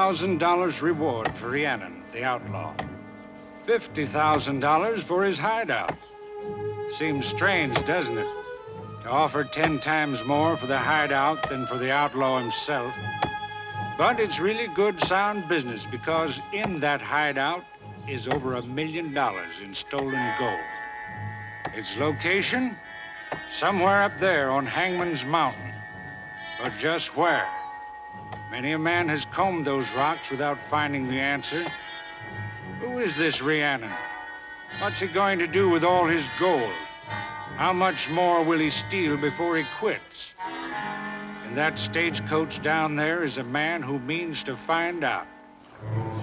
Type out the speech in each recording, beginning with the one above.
$50,000 reward for Rhiannon, the outlaw. $50,000 for his hideout. Seems strange, doesn't it? To offer 10 times more for the hideout than for the outlaw himself. But it's really good, sound business because in that hideout is over $1 million in stolen gold. Its location? Somewhere up there on Hangman's Mountain. But just where? Many a man has combed those rocks without finding the answer. Who is this Rhiannon? What's he going to do with all his gold? How much more will he steal before he quits? In that stagecoach down there is a man who means to find out.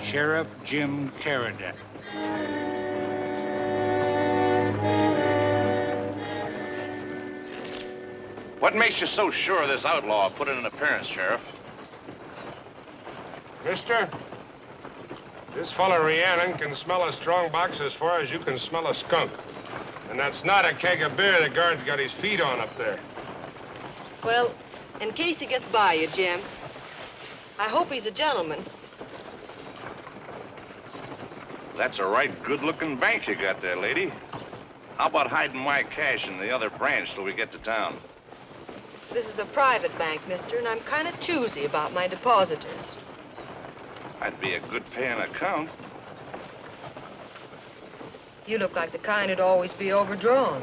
Sheriff Jim Carradine. What makes you so sure this outlaw put in an appearance, Sheriff? Mister, this fella Rhiannon can smell a strong box as far as you can smell a skunk. And that's not a keg of beer the guard's got his feet on up there. Well, in case he gets by you, Jim, I hope he's a gentleman. That's a right good-looking bank you got there, lady. How about hiding my cash in the other branch till we get to town? This is a private bank, mister, and I'm kind of choosy about my depositors. I'd be a good paying account. You look like the kind who'd always be overdrawn.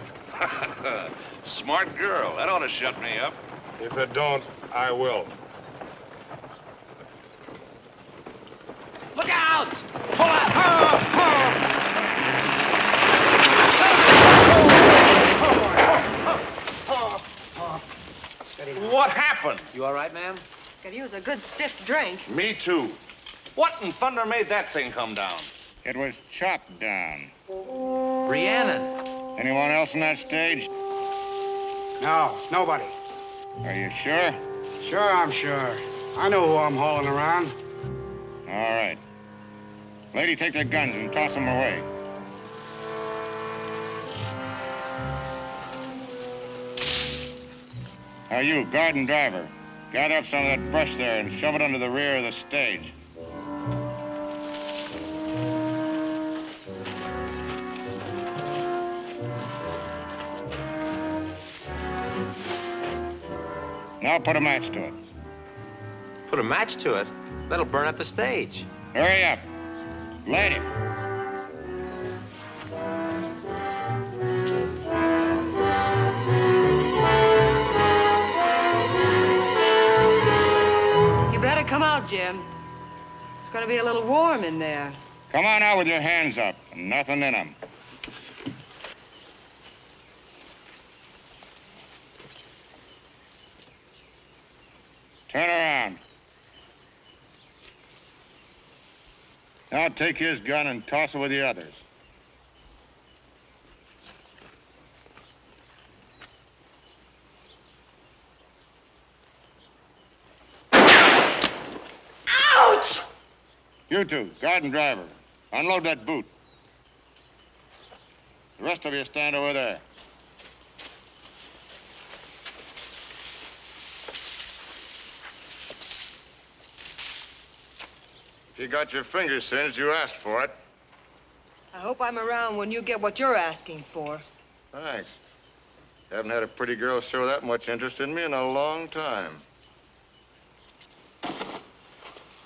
Smart girl. That ought to shut me up. If it don't, I will. Look out! Pull out! What happened? You all right, ma'am? Could use a good stiff drink. Me too. What in thunder made that thing come down? It was chopped down. Rhiannon. Anyone else on that stage? No, nobody. Are you sure? Sure, I'm sure. I know who I'm hauling around. All right. Lady, take their guns and toss them away. Now you, guard and driver, gather up some of that brush there and shove it under the rear of the stage. Now put a match to it. Put a match to it? That'll burn up the stage. Hurry up. Light it. You better come out, Jim. It's going to be a little warm in there. Come on out with your hands up and nothing in them. Turn around. Now take his gun and toss it with the others. Ouch! You two, guard and driver, unload that boot. The rest of you stand over there. You got your fingers singed, you asked for it. I hope I'm around when you get what you're asking for. Thanks. Haven't had a pretty girl show that much interest in me in a long time.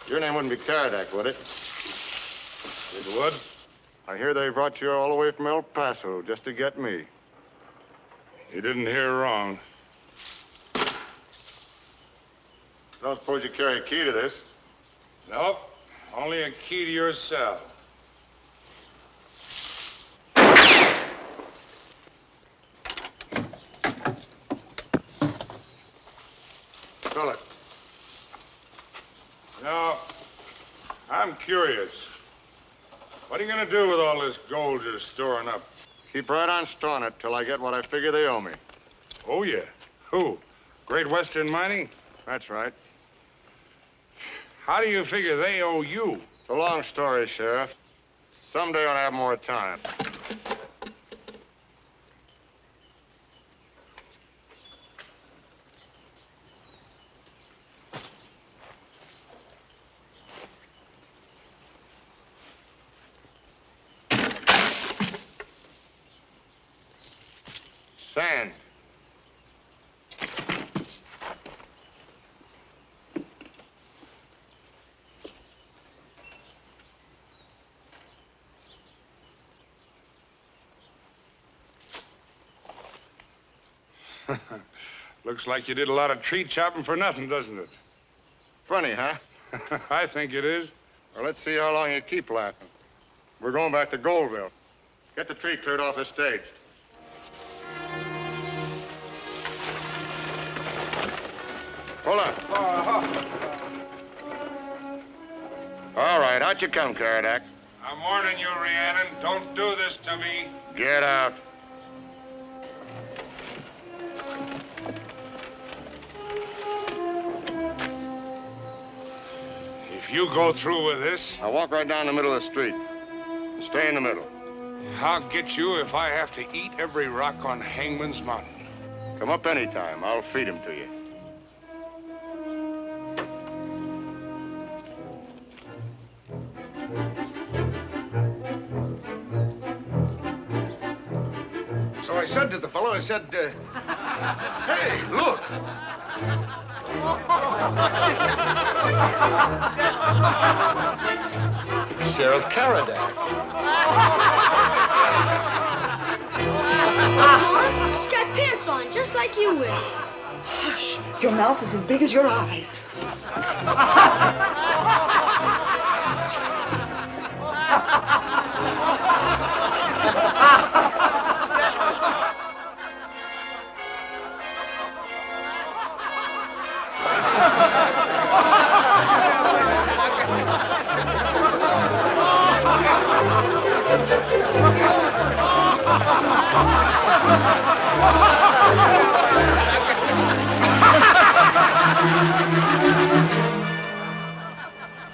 Your name wouldn't be Carradine, would it? It would. I hear they brought you all the way from El Paso just to get me. You didn't hear wrong. Don't suppose you carry a key to this? Nope. Only a key to your cell. Fill it. Now, I'm curious. What are you gonna do with all this gold you're storing up? Keep right on storing it till I get what I figure they owe me. Oh, yeah? Who? Great Western Mining? That's right. How do you figure they owe you? It's a long story, Sheriff. Someday I'll have more time. Sand. Looks like you did a lot of tree chopping for nothing, doesn't it? Funny, huh? I think it is. Well, let's see how long you keep laughing. We're going back to Goldville. Get the tree cleared off the stage. Hold on. All right, out you come, Karadak. I'm warning you, Rhiannon. Don't do this to me. Get out. If you go through with this, Now walk right down the middle of the street. Stay in the middle. I'll get you if I have to eat every rock on Hangman's Mountain. Come up anytime. I'll feed him to you. So I said to the fellow, I said, hey, look. Sheriff Karadak. He's got pants on, just like you will. Hush. Your mouth is as big as your eyes.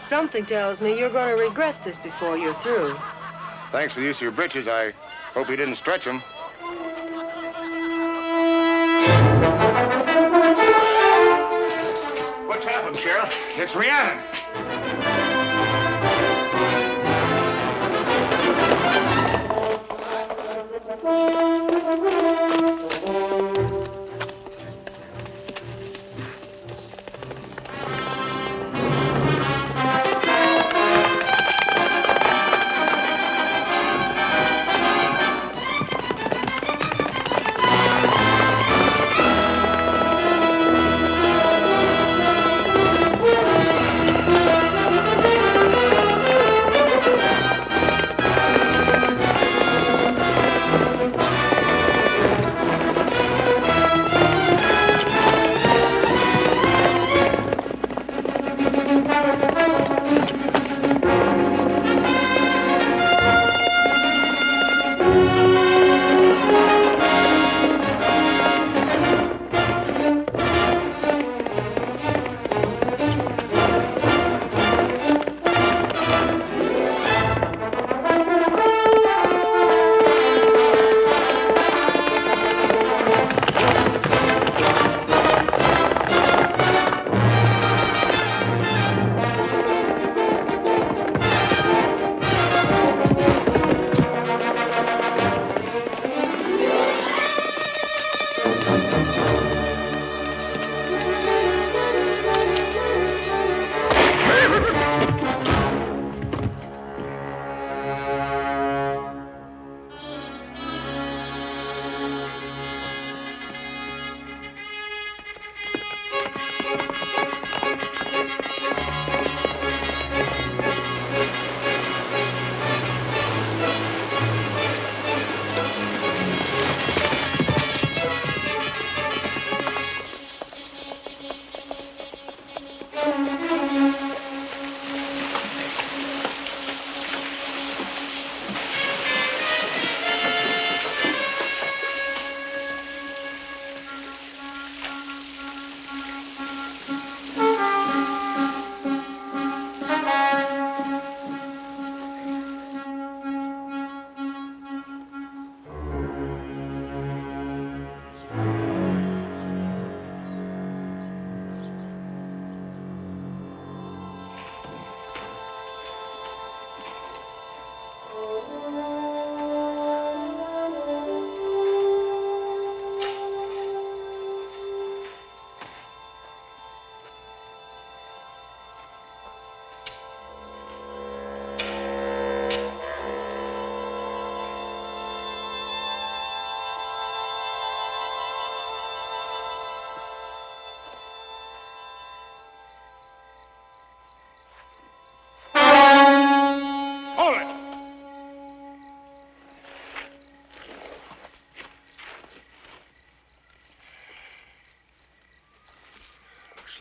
Something tells me you're going to regret this before you're through. Thanks for the use of your britches. I hope he didn't stretch them. What's happened, Sheriff? It's Rhiannon.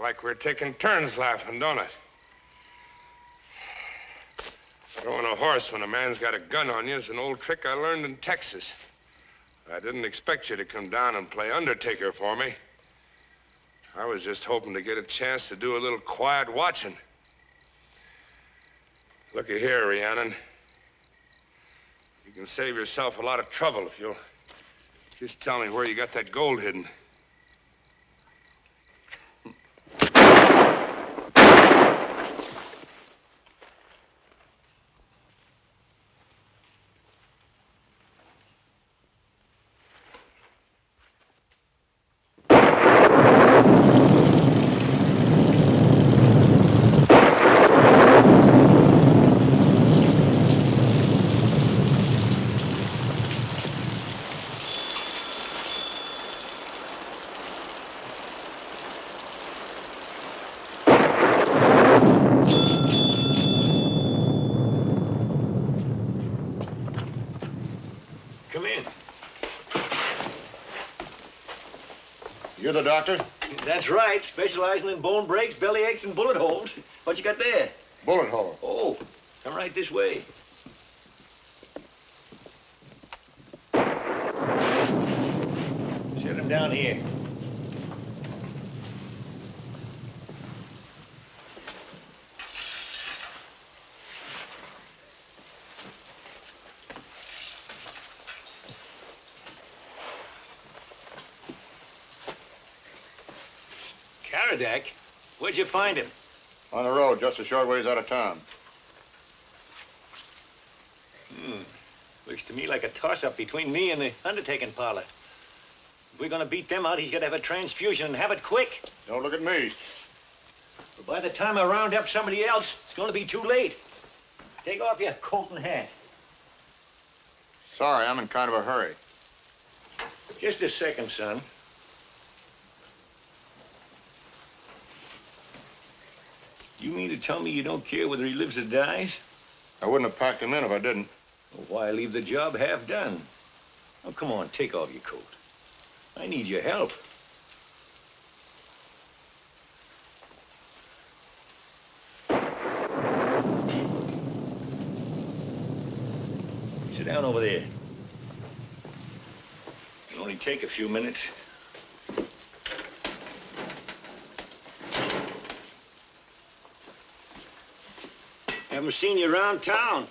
like we're taking turns laughing, don't it? Throwing a horse when a man's got a gun on you is an old trick I learned in Texas. I didn't expect you to come down and play Undertaker for me. I was just hoping to get a chance to do a little quiet watching. Looky here, Rhiannon. You can save yourself a lot of trouble if you'll just tell me where you got that gold hidden. Come in. You the doctor? That's right. Specializing in bone breaks, belly aches, and bullet holes. What you got there? Bullet hole. Oh, come right this way. Set him down here. Caradak? Where'd you find him? On the road, just a short ways out of town. Looks to me like a toss-up between me and the undertaking parlor. If we're gonna beat them out, he's gotta have a transfusion and have it quick. Don't look at me. But by the time I round up somebody else, it's gonna be too late. Take off your coat and hat. Sorry, I'm in kind of a hurry. Just a second, son. You mean to tell me you don't care whether he lives or dies? I wouldn't have packed him in if I didn't. Well, why leave the job half done? Oh, come on, take off your coat. I need your help. Sit down over there. It'll only take a few minutes. Haven't seen you around town.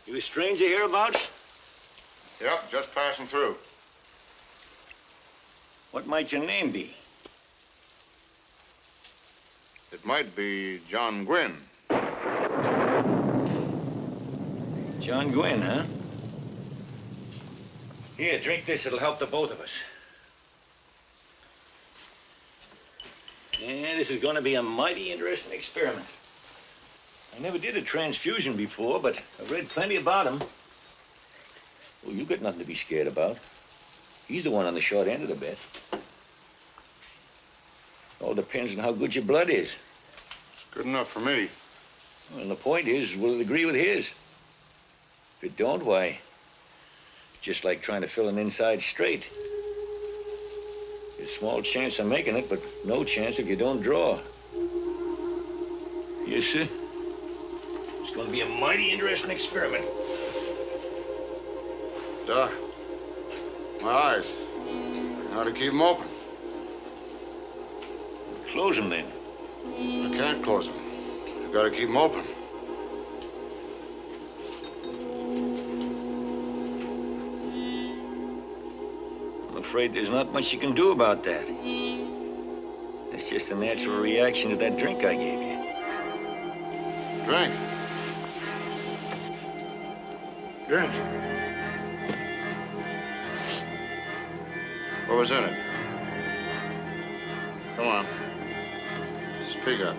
You a stranger hereabouts? Yep, just passing through. What might your name be? It might be John Gwynn. John Gwynn, huh? Here, drink this. It'll help the both of us. Yeah, this is going to be a mighty interesting experiment. I never did a transfusion before, but I've read plenty about them. Well, you got nothing to be scared about. He's the one on the short end of the bet. All depends on how good your blood is. It's good enough for me. Well, the point is, will it agree with his? If it don't, why, it's just like trying to fill an inside straight. There's a small chance of making it, but no chance if you don't draw. Yes, sir. It's going to be a mighty interesting experiment. Doc, my eyes. How to keep them open? Close them, then. I can't close them. I've got to keep them open. I'm afraid there's not much you can do about that. It's just a natural reaction to that drink I gave you. Drink. Drink. What was in it? Come on. Speak up.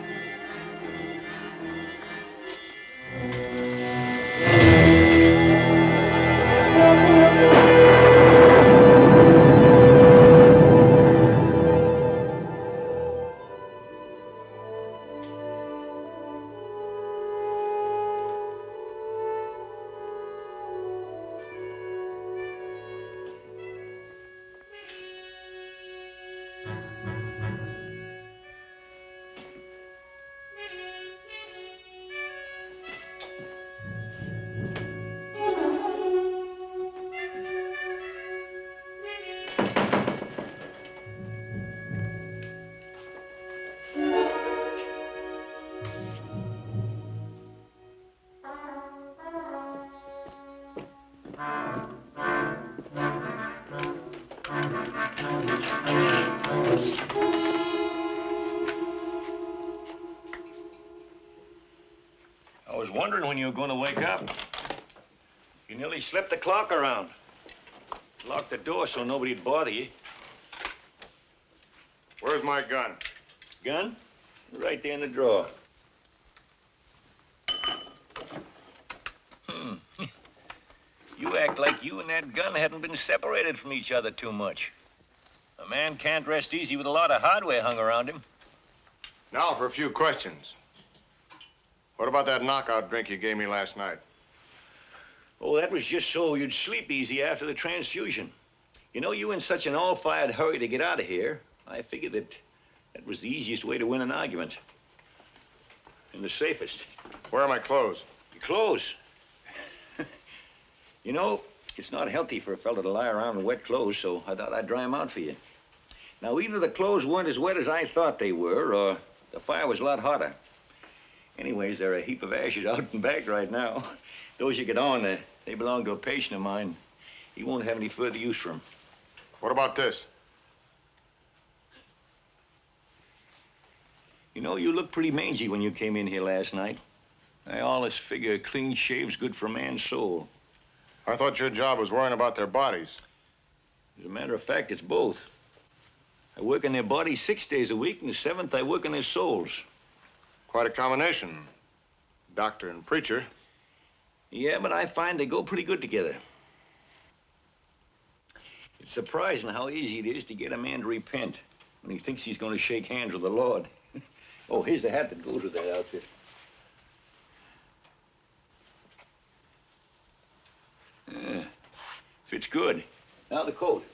wondering when you were going to wake up. You nearly slept the clock around. Locked the door so nobody'd bother you. Where's my gun? Gun? Right there in the drawer. You act like you and that gun hadn't been separated from each other too much. A man can't rest easy with a lot of hardware hung around him. Now for a few questions. What about that knockout drink you gave me last night? Oh, that was just so you'd sleep easy after the transfusion. You know, you in such an all-fired hurry to get out of here, I figured that was the easiest way to win an argument. And the safest. Where are my clothes? Your clothes. You know, it's not healthy for a fella to lie around in wet clothes, so I thought I'd dry them out for you. Now, either the clothes weren't as wet as I thought they were, or the fire was a lot hotter. Anyways, there are a heap of ashes out and back right now. Those you get on, they belong to a patient of mine. He won't have any further use for them. What about this? You know, you looked pretty mangy when you came in here last night. I always figure a clean shave's good for a man's soul. I thought your job was worrying about their bodies. As a matter of fact, it's both. I work on their bodies 6 days a week, and the 7th I work on their souls. Quite a combination. Doctor and preacher. Yeah, but I find they go pretty good together. It's surprising how easy it is to get a man to repent when he thinks he's going to shake hands with the Lord. Oh, here's the hat that goes with that outfit. Yeah, fits good. Now the coat.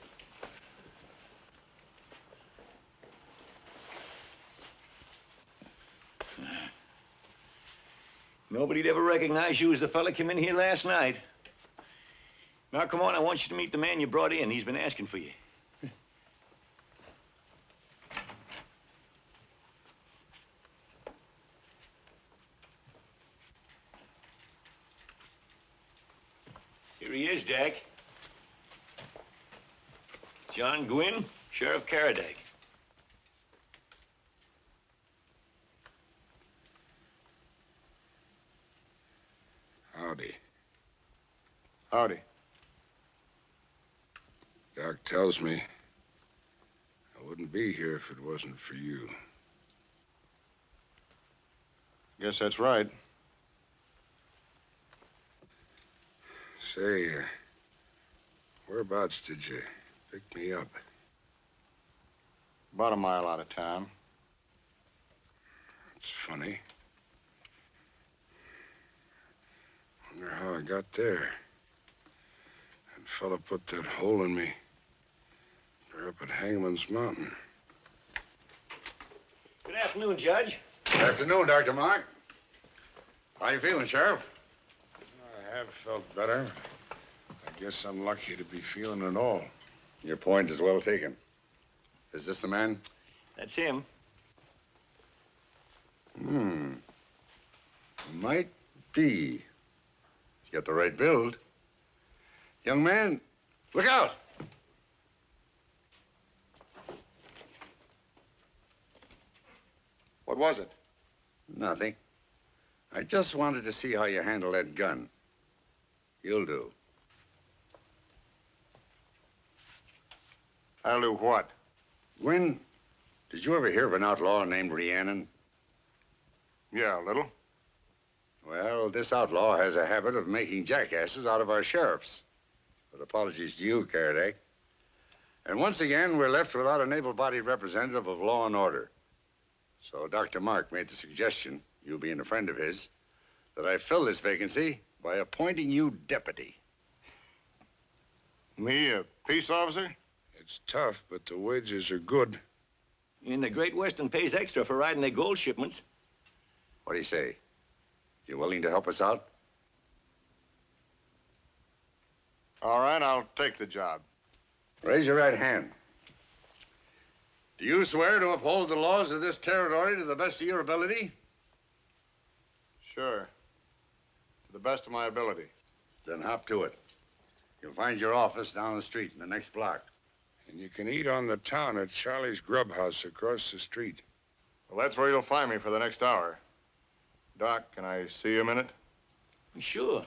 Nobody'd ever recognize you as the fella came in here last night. Now, come on, I want you to meet the man you brought in. He's been asking for you. Here he is, Jack. John Gwynn, Sheriff Caradag. Howdy. Howdy. Doc tells me I wouldn't be here if it wasn't for you. Guess that's right. Say, whereabouts did you pick me up? About a mile out of town. That's funny. Wonder how I got there. That fella put that hole in me. They're up at Hangman's Mountain. Good afternoon, Judge. Good afternoon, Dr. Mark. How you feeling, Sheriff? I have felt better. I guess I'm lucky to be feeling it all. Your point is well taken. Is this the man? That's him. Might be. He's got the right build. Young man, look out! What was it? Nothing. I just wanted to see how you handle that gun. You'll do. I'll do what? Gwynn, did you ever hear of an outlaw named Rhiannon? Yeah, a little. Well, this outlaw has a habit of making jackasses out of our sheriffs. But apologies to you, Caradag. And once again, we're left without an able-bodied representative of law and order. So Dr. Mark made the suggestion, you being a friend of his, that I fill this vacancy by appointing you deputy. Me, a peace officer? It's tough, but the wages are good. And the Great Western pays extra for riding their gold shipments. What do you say? You willing to help us out? All right, I'll take the job. Raise your right hand. Do you swear to uphold the laws of this territory to the best of your ability? Sure. To the best of my ability. Then hop to it. You'll find your office down the street in the next block. And you can eat on the town at Charlie's Grub House across the street. Well, that's where you'll find me for the next hour. Doc, can I see you a minute? Sure.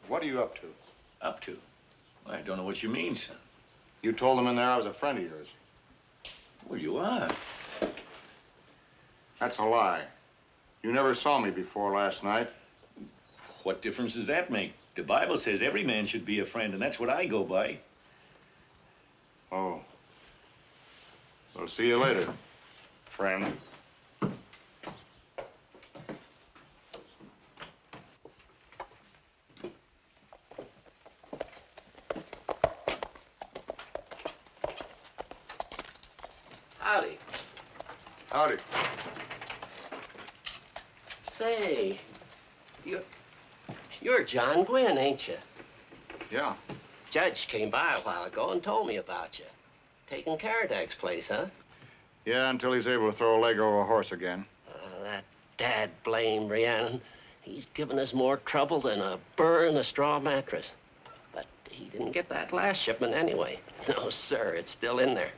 What are you up to? Up to? Well, I don't know what you mean, son. You told them in there I was a friend of yours. Well, you are. That's a lie. You never saw me before last night. What difference does that make? The Bible says every man should be a friend, and that's what I go by. Oh. We'll see you later, friend. Howdy. Howdy. Say, you're John Gwynn, ain't you? Yeah. Judge came by a while ago and told me about you. Taking Karadak's place, huh? Yeah, until he's able to throw a leg over a horse again. That dad blame Rhiannon. He's given us more trouble than a burr in a straw mattress. But he didn't get that last shipment anyway. No, sir, it's still in there.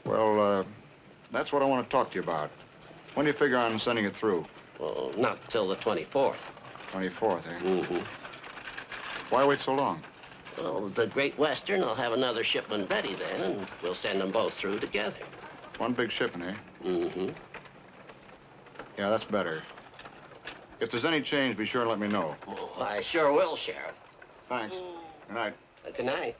Well, that's what I want to talk to you about. When do you figure on sending it through? Well, not till the 24th. 24th, eh? Mm-hmm. Why wait so long? Well, the Great Western will have another shipment ready then, and we'll send them both through together. One big shipment, eh? Mm-hmm. Yeah, that's better. If there's any change, be sure and let me know. Oh, I sure will, Sheriff. Thanks. Good night. Good night.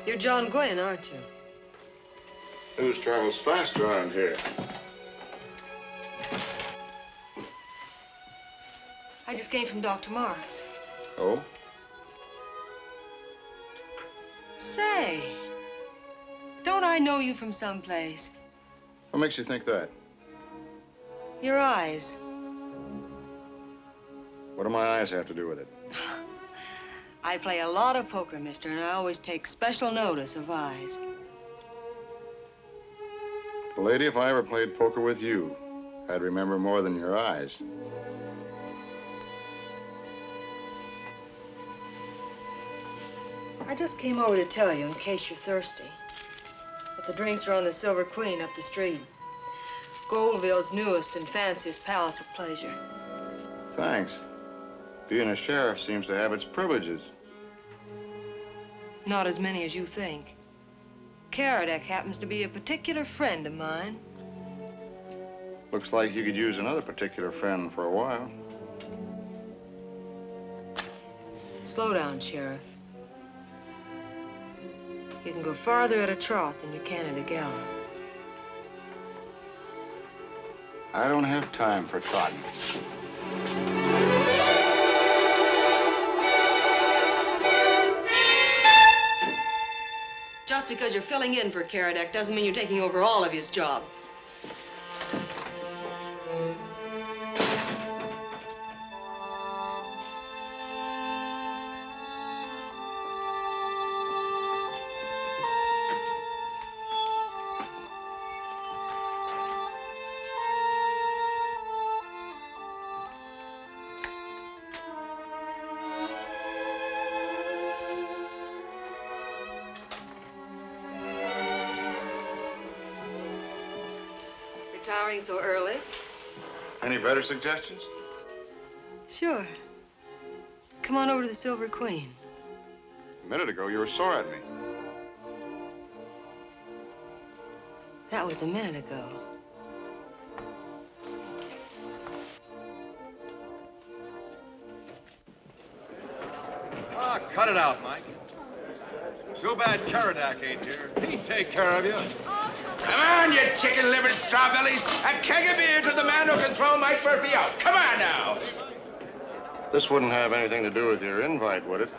You're John Gwynn, aren't you? News travels fast around here. I just came from Dr. Marks. Oh? Say, don't I know you from someplace? What makes you think that? Your eyes. What do my eyes have to do with it? I play a lot of poker, mister, and I always take special notice of eyes. Lady, if I ever played poker with you, I'd remember more than your eyes. I just came over to tell you in case you're thirsty. But the drinks are on the Silver Queen up the street. Goldville's newest and fanciest palace of pleasure. Thanks. Being a sheriff seems to have its privileges. Not as many as you think. Karadek happens to be a particular friend of mine. Looks like you could use another particular friend for a while. Slow down, Sheriff. You can go farther at a trot than you can at a gallop. I don't have time for trotting. Just because you're filling in for Karadek doesn't mean you're taking over all of his job. Retiring so early? Any better suggestions? Sure. Come on over to the Silver Queen. A minute ago, you were sore at me. That was a minute ago. Ah, cut it out, Mike. Too bad Karadak ain't here. He'd take care of you. Come on, you chicken-livered strawbellies. A keg of beer to the man who can throw Mike Murphy out. Come on now. This wouldn't have anything to do with your invite, would it?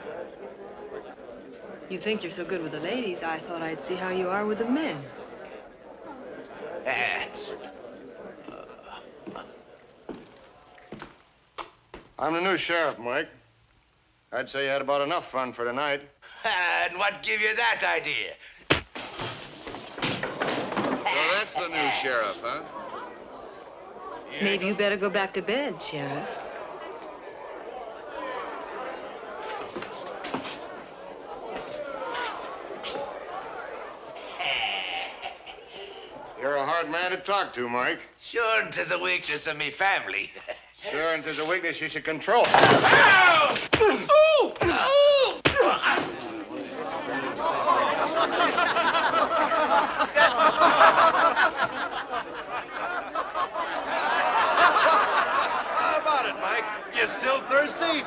You think you're so good with the ladies, I thought I'd see how you are with the men. I'm the new sheriff, Mike. I'd say you had about enough fun for tonight. And what give you that idea? So that's the new sheriff, huh? Maybe you better go back to bed, Sheriff. You're a hard man to talk to, Mike. Sure, 'tis a weakness of me family. Sure, and there's a weakness you should control. Ow! Ooh! Ooh! How about it, Mike? You still thirsty?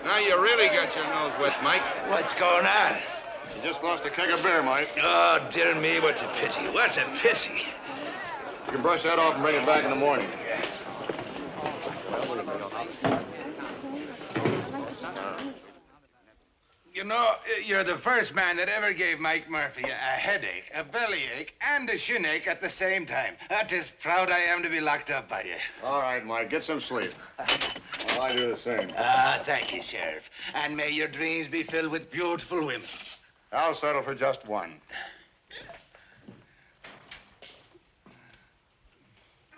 Now you really got your nose wet, Mike. What's going on? You just lost a keg of beer, Mike. Oh, dear me, what a pity. What a pity. You can brush that off and bring it back in the morning. You know, you're the first man that ever gave Mike Murphy a headache, a bellyache, and a shinache at the same time. Tis proud I am to be locked up by you. All right, Mike, get some sleep. Well, I do the same. Thank you, Sheriff. And may your dreams be filled with beautiful women. I'll settle for just one.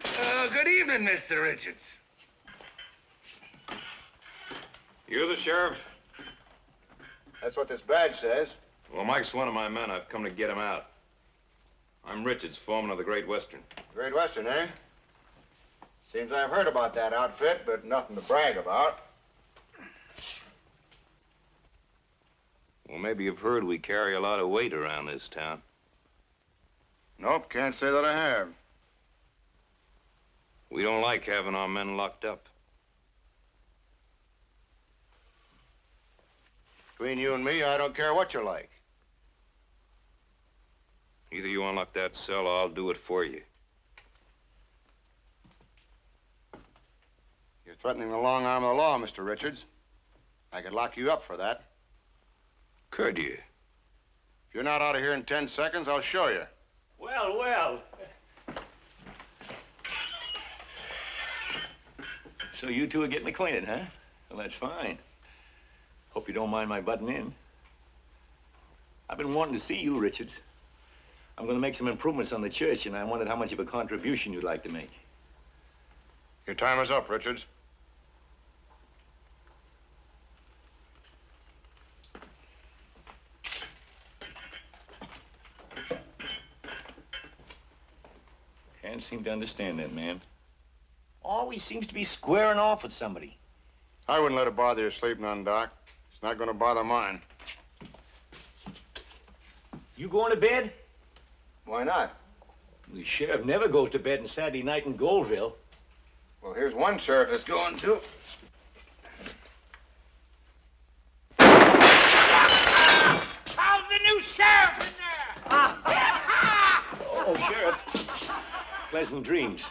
Good evening, Mr. Richards. You the sheriff? That's what this badge says. Well, Mike's one of my men. I've come to get him out. I'm Richards, foreman of the Great Western. Great Western, eh? Seems I've heard about that outfit, but nothing to brag about. Well, maybe you've heard we carry a lot of weight around this town. Nope, can't say that I have. We don't like having our men locked up. Between you and me, I don't care what you're like. Either you unlock that cell or I'll do it for you. You're threatening the long arm of the law, Mr. Richards. I could lock you up for that. Could you? If you're not out of here in 10 seconds, I'll show you. Well, well. So you two are getting acquainted, huh? Well, that's fine. Hope you don't mind my butting in. I've been wanting to see you, Richards. I'm going to make some improvements on the church, and I wondered how much of a contribution you'd like to make. Your time is up, Richards. Can't seem to understand that man. Always seems to be squaring off with somebody. I wouldn't let it bother your sleep none, Doc. It's not going to bother mine. You going to bed? Why not? The sheriff never goes to bed on Saturday night in Goldville. Well, here's one sheriff that's going to. How's the new sheriff in there? Oh, Sheriff. Pleasant dreams.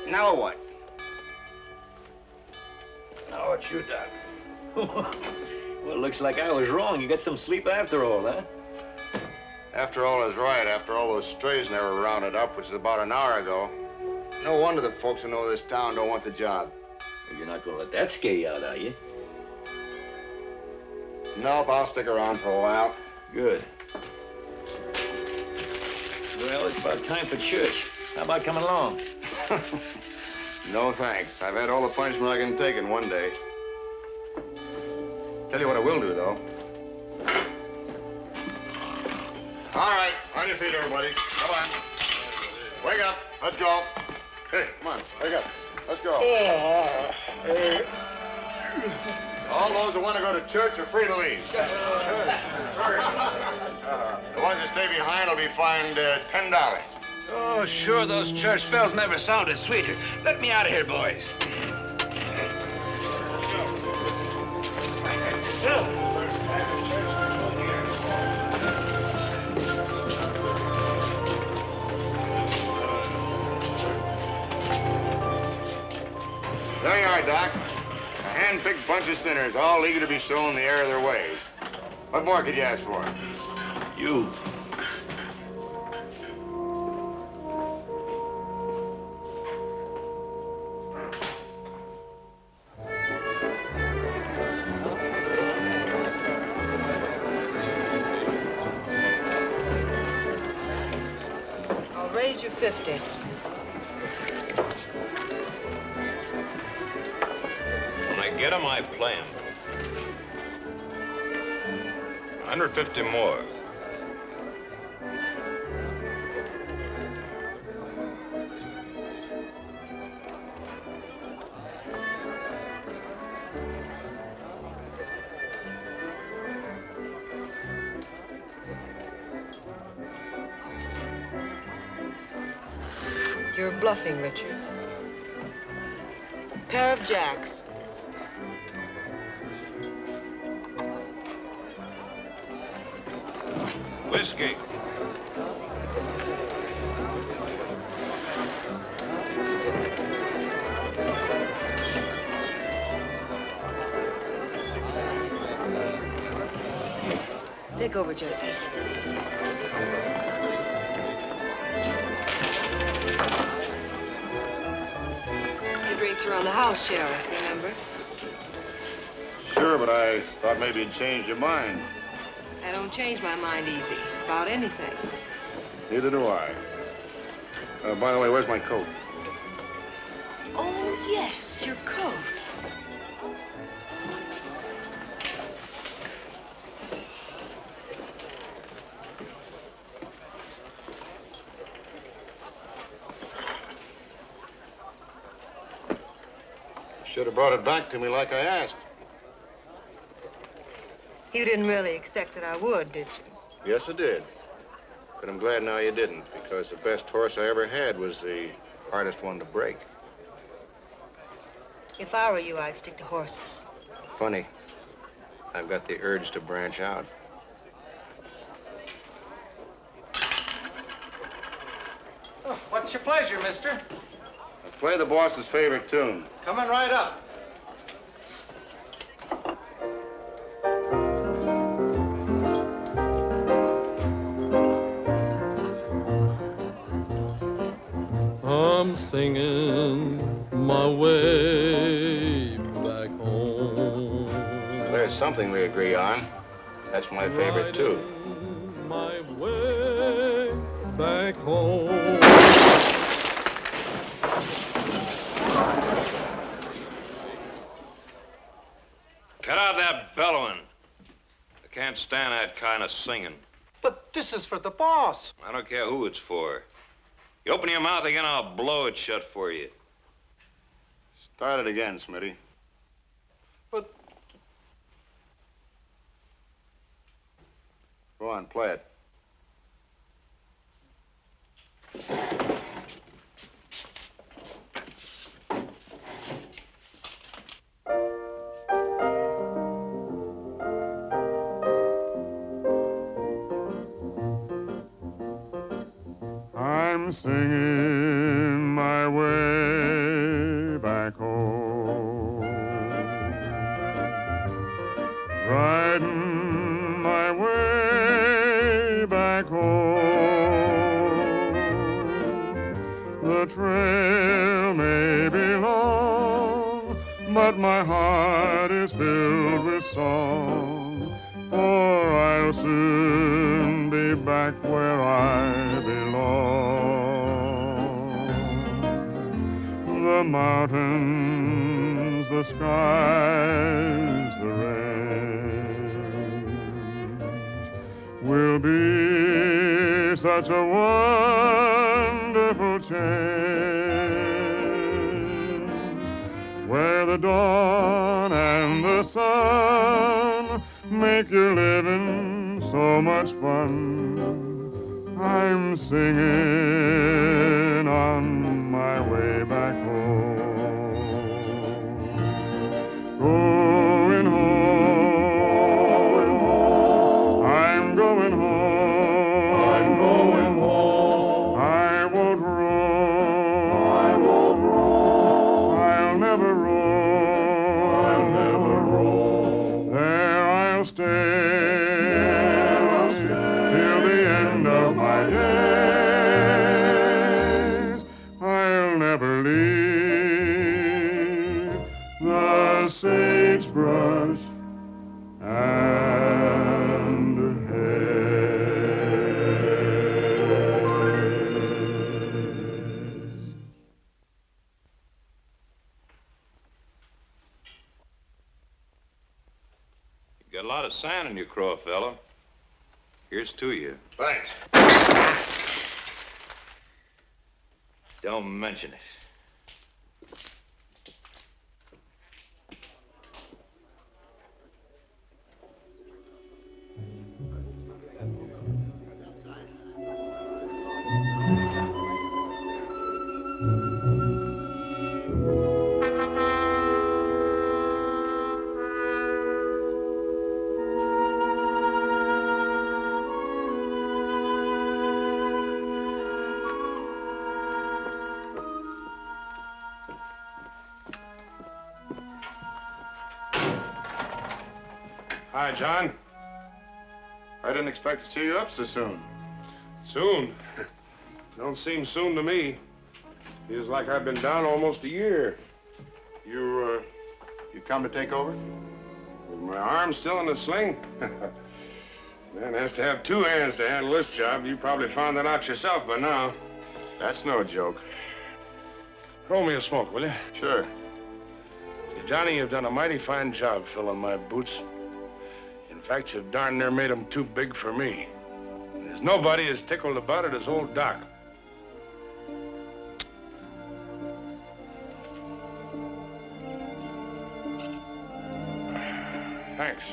Now what? Now what you done? Well, looks like I was wrong. You got some sleep after all, huh? After all is right, after all those strays never rounded up, which is about an hour ago. No wonder the folks who know this town don't want the job. Well, you're not going to let that scare you out, are you? Nope, I'll stick around for a while. Good. Well, it's about time for church. How about coming along? No, thanks. I've had all the punishment I can take in one day. Tell you what I will do, though. All right, on your feet, everybody. Come on. Wake up. Let's go. Hey, come on. Wake up. Let's go. All those who want to go to church are free to leave. The ones that stay behind will be fined $10. Oh, sure, those church bells never sounded sweeter. Let me out of here, boys. There you are, Doc. A hand-picked bunch of sinners, all eager to be shown the error of their ways. What more could you ask for? You. I'll raise you 50. When I get him, I play him. 150 more. You're bluffing, Richards. Pair of jacks. Whiskey. Take over, Jesse. The drinks around the house, Sheriff, remember? Sure, but I thought maybe you'd change your mind. I don't change my mind easy about anything. Neither do I. By the way, where's my coat? Oh, yes, your coat. Should have brought it back to me like I asked. You didn't really expect that I would, did you? Yes, I did. But I'm glad now you didn't, because the best horse I ever had was the hardest one to break. If I were you, I'd stick to horses. Funny. I've got the urge to branch out. Oh, what's your pleasure, mister? Let's play the boss's favorite tune. Coming right up. I'm singing my way back home. There's something we agree on. That's my favorite, too. My way back home. Cut out that bellowing. I can't stand that kind of singing. But this is for the boss. I don't care who it's for. You open your mouth again, I'll blow it shut for you. Start it again, Smitty. But... Go on, play it. I'm singing my way back home, riding my way back home. The trail may be long, but my heart is filled with song, for I'll soon be back where I belong. mountains, the skies, the range will be such a wonderful change, where the dawn and the sun make your living so much fun. I'm singing on my way back home, going home, I'm going home, I'm going home, I won't roam, I won't roam, I'll never roam, I'll never roam, there I'll stay. Till the end of my days, I'll never leave the sagebrush and You got a lot of sand in your craw, fella. Here's to you. Thanks. Don't mention it. Hi, John. I didn't expect to see you up so soon. Soon? Don't seem soon to me. Feels like I've been down almost a year. You come to take over? With my arm still in the sling? Man has to have two hands to handle this job. You probably found that out yourself by now. That's no joke. Roll me a smoke, will you? Sure. See, Johnny, you've done a mighty fine job filling my boots. In fact, you've darn near made them too big for me. There's nobody as tickled about it as old Doc. Thanks.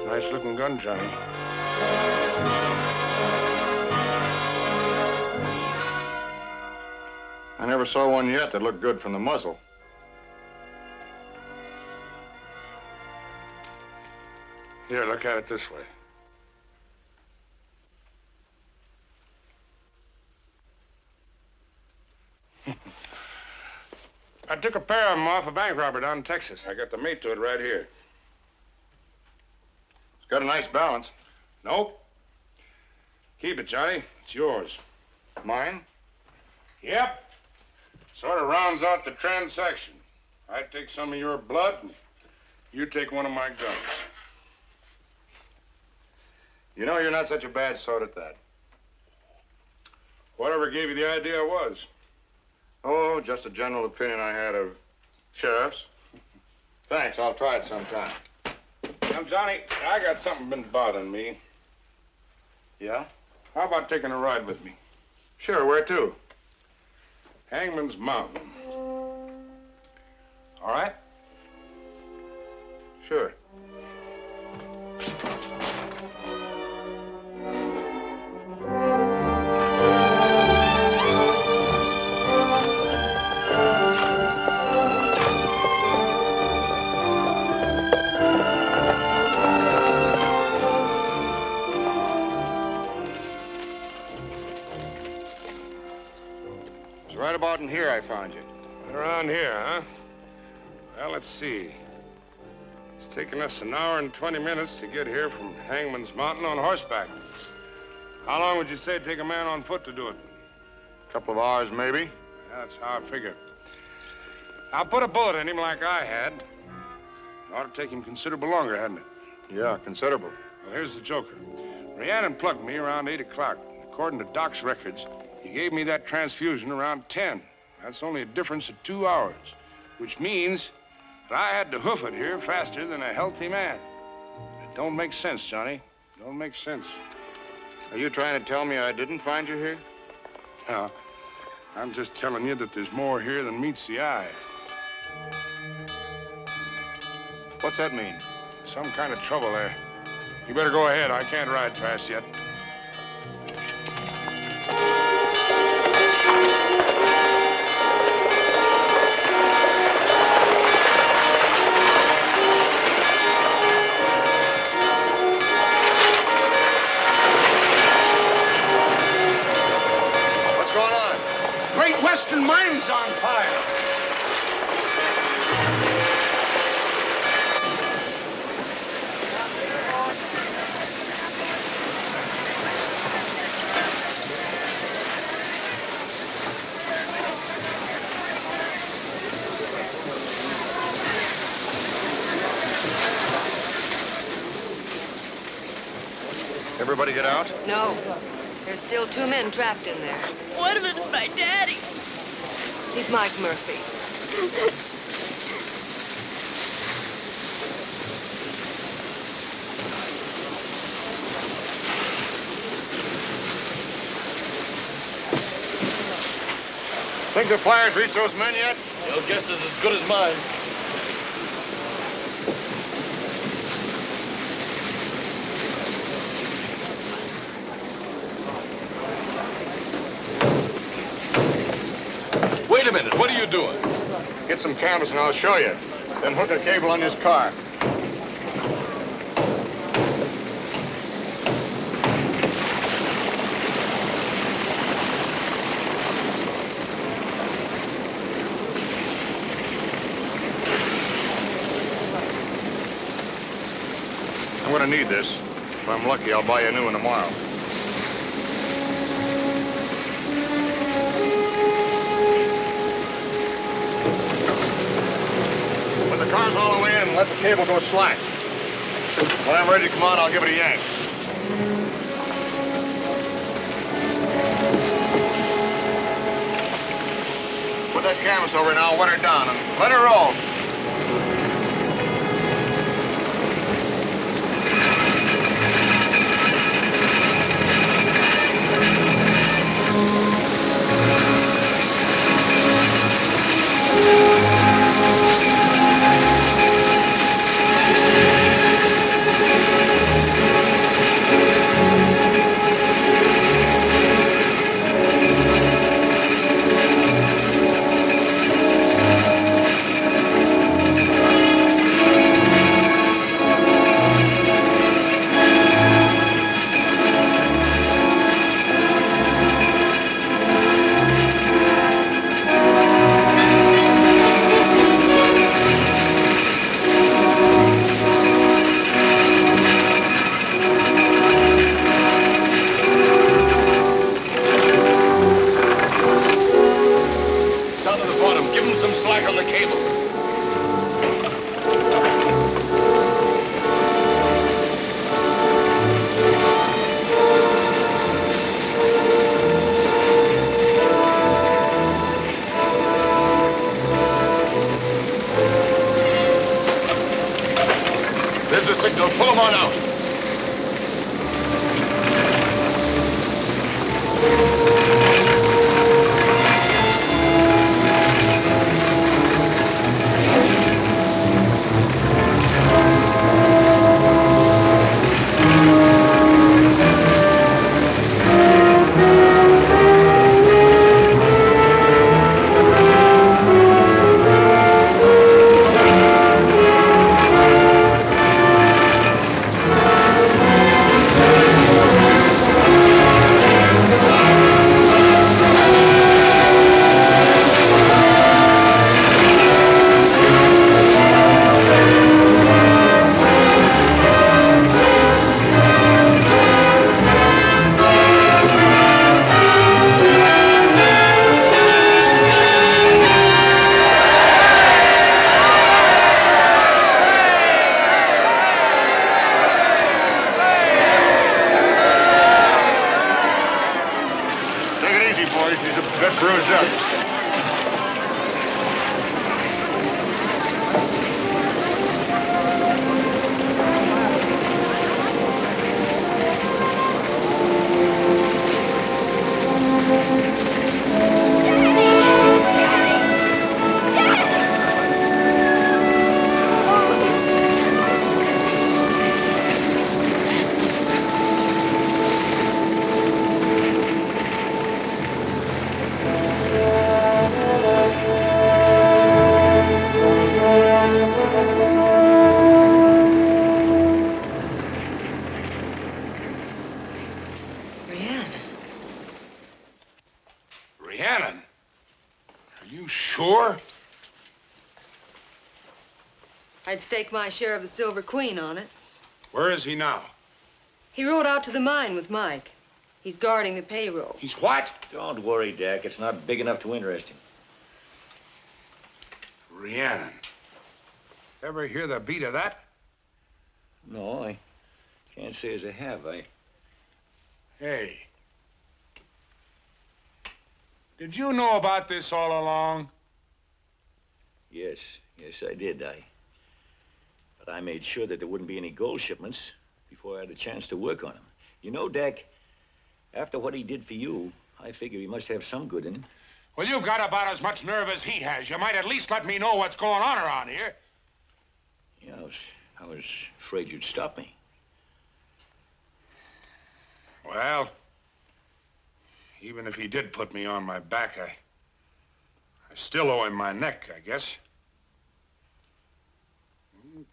Nice looking gun, Johnny. I never saw one yet that looked good from the muzzle. Here, look at it this way. I took a pair of them off a bank robber down in Texas. I got the mate to it right here. It's got a nice balance. Nope. Keep it, Johnny. It's yours. Mine? Yep. Sort of rounds out the transaction. I take some of your blood, and you take one of my guns. You know, you're not such a bad sort at that. Whatever gave you the idea was? Oh, just a general opinion I had of sheriffs. Thanks, I'll try it sometime. Now, Johnny, I got something been bothering me. Yeah? How about taking a ride with me? Sure, where to? Hangman's Mountain. All right? Sure. Right about in here I found you. Around here, huh? Well, let's see. It's taken us an hour and 20 minutes to get here from Hangman's Mountain on horseback. How long would you say it'd take a man on foot to do it? A couple of hours, maybe. Yeah, that's how I figure. I'll put a bullet in him like I had. It ought to take him considerable longer, hadn't it? Yeah, considerable. Well, here's the joker. Rhiannon plugged me around 8 o'clock. According to Doc's records, he gave me that transfusion around 10. That's only a difference of 2 hours, which means that I had to hoof it here faster than a healthy man. It don't make sense, Johnny. Don't make sense. Are you trying to tell me I didn't find you here? No, I'm just telling you that there's more here than meets the eye. What's that mean? Some kind of trouble there. You better go ahead. I can't ride fast yet. What's going on? Great Western Mine's on fire. Everybody get out? No. There's still 2 men trapped in there. One of them's my daddy. He's Mike Murphy. Think the fire's reached those men yet? Your guess is as good as mine. Wait a minute. What are you doing? Get some canvas and I'll show you. Then hook a cable on this car. I'm gonna need this. If I'm lucky, I'll buy you a new one tomorrow. When the car's all the way in, let the cable go slack. When I'm ready to come out, I'll give it a yank. Put that canvas over now, wet her down, and let her roll. Down to the bottom. Give him some slack on the cable. There's the signal. Pull him on out. I'd stake my share of the Silver Queen on it. Where is he now? He rode out to the mine with Mike. He's guarding the payroll. He's what? Don't worry, Dak. It's not big enough to interest him. Rhiannon. Ever hear the beat of that? No, I can't say as I have. Hey. Did you know about this all along? Yes, I did. But I made sure that there wouldn't be any gold shipments before I had a chance to work on them. You know, Dak, after what he did for you, I figure he must have some good in him. Well, you've got about as much nerve as he has. You might at least let me know what's going on around here. Yeah, I was afraid you'd stop me. Well, even if he did put me on my back, I still owe him my neck, I guess.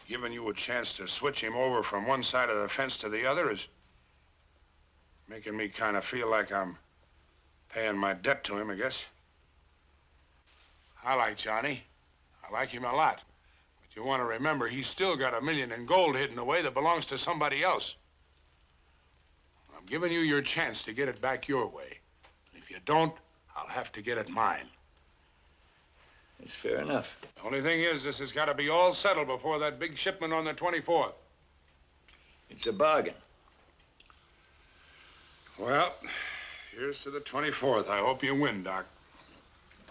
Giving you a chance to switch him over from one side of the fence to the other is making me kind of feel like I'm paying my debt to him, I guess. I like Johnny. I like him a lot. But you want to remember, he's still got $1 million in gold hidden away that belongs to somebody else. I'm giving you your chance to get it back your way. If you don't, I'll have to get it mine. It's fair enough. The only thing is, this has got to be all settled before that big shipment on the 24th. It's a bargain. Well, here's to the 24th. I hope you win, Doc.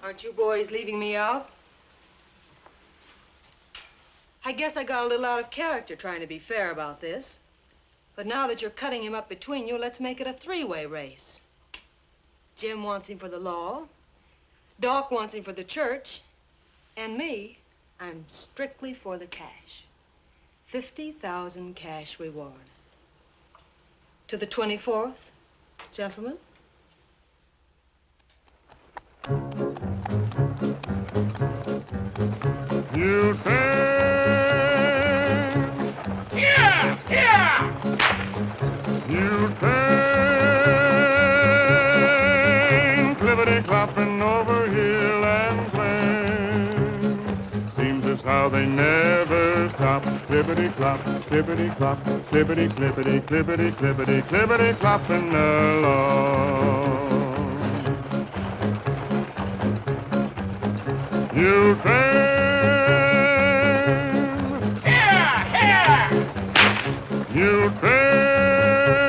Aren't you boys leaving me out? I guess I got a little out of character trying to be fair about this. But now that you're cutting him up between you, let's make it a three-way race. Jim wants him for the law. Doc wants him for the church. And me, I'm strictly for the cash. 50,000 cash reward. To the 24th, gentlemen. You train. Yeah! Yeah! You train. Clippity-clopping over hill and plain. Seems as how they never stop. Clippity-clop, clippity-clop, clippity-clippity, clippity-clippity, clippity-clopping along. You train. You train,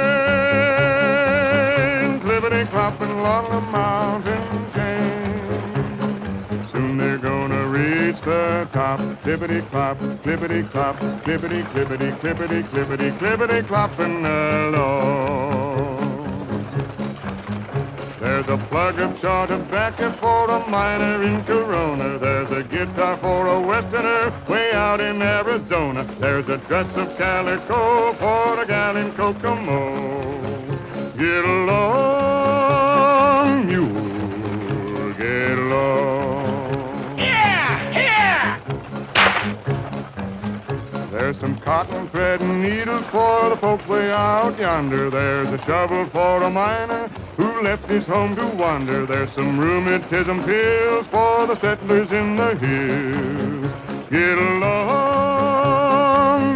clippity-clopping along the mountain chain. Soon they're gonna reach the top. Clippity-clop, clippity-clop, clippity-clippity, clippity-clippity, clippity-clopping along. There's a plug of chaw tobacco for a miner in Corona. There's a guitar for a westerner way out in Arizona. There's a dress of calico for a gal in Kokomo. Get along, mule, get along. Yeah! There's some cotton thread and needles for the folks way out yonder. There's a shovel for a miner who left his home to wander. There's some rheumatism pills for the settlers in the hills. Get along,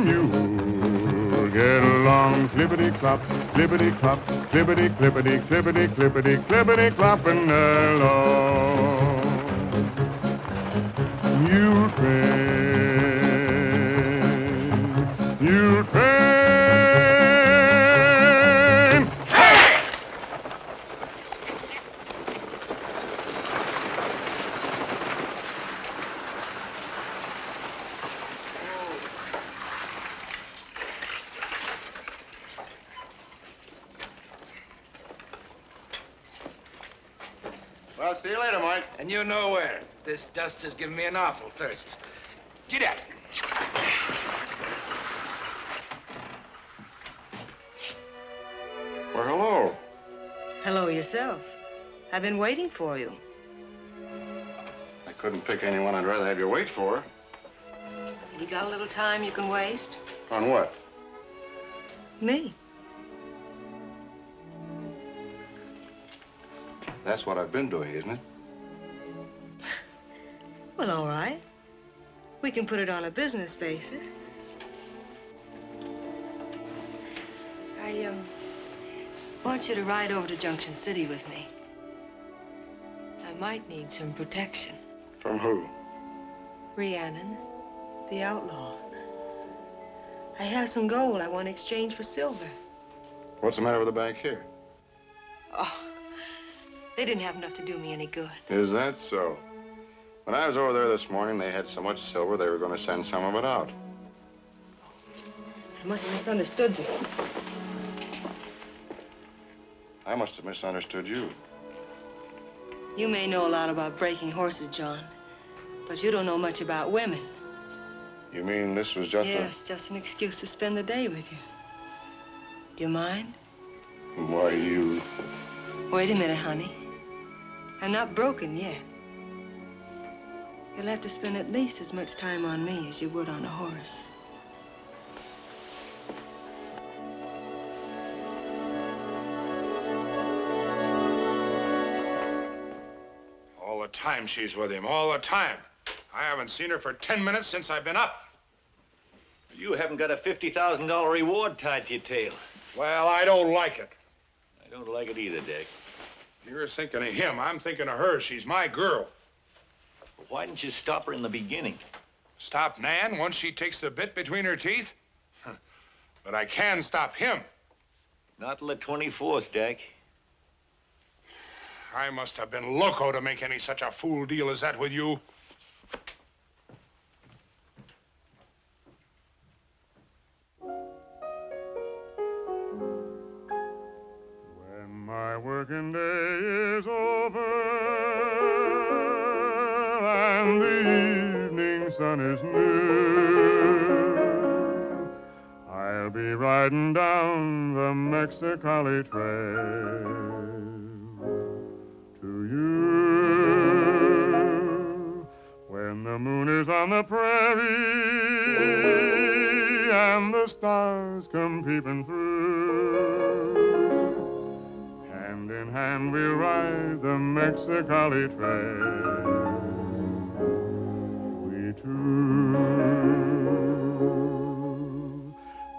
mule, get along, clippity-clop, clippity-clop, clippity-clippity, clippity-clippity, clippity-clopping along. Mule train, mule train. Well, see you later, Mike. And you know where. This dust has given me an awful thirst. Get up. Well, hello. Hello yourself. I've been waiting for you. I couldn't pick anyone I'd rather have you wait for. You got a little time you can waste? On what? Me. That's what I've been doing, isn't it? Well, all right. We can put it on a business basis. I want you to ride over to Junction City with me. I might need some protection. From who? Rhiannon, the outlaw. I have some gold I want to exchange for silver. What's the matter with the bank here? Oh, they didn't have enough to do me any good. Is that so? When I was over there this morning, they had so much silver they were going to send some of it out. I must have misunderstood you. I must have misunderstood you. You may know a lot about breaking horses, John, but you don't know much about women. You mean this was just Yes, just an excuse to spend the day with you. Do you mind? Why, you... Wait a minute, honey. I'm not broken yet. You'll have to spend at least as much time on me as you would on a horse. All the time she's with him, all the time. I haven't seen her for 10 minutes since I've been up. You haven't got a $50,000 reward tied to your tail. Well, I don't like it. I don't like it either, Dick. You're thinking of him. I'm thinking of her. She's my girl. Well, why didn't you stop her in the beginning? Stop Nan once she takes the bit between her teeth? But I can stop him. Not till the 24th, Dick. I must have been loco to make any such a fool deal as that with you. My working day is over and the evening sun is near. I'll be riding down the Mexicali Trail to you when the moon is on the prairie and the stars come peeping through. Hand in hand we'll ride the Mexicali Trail, we two.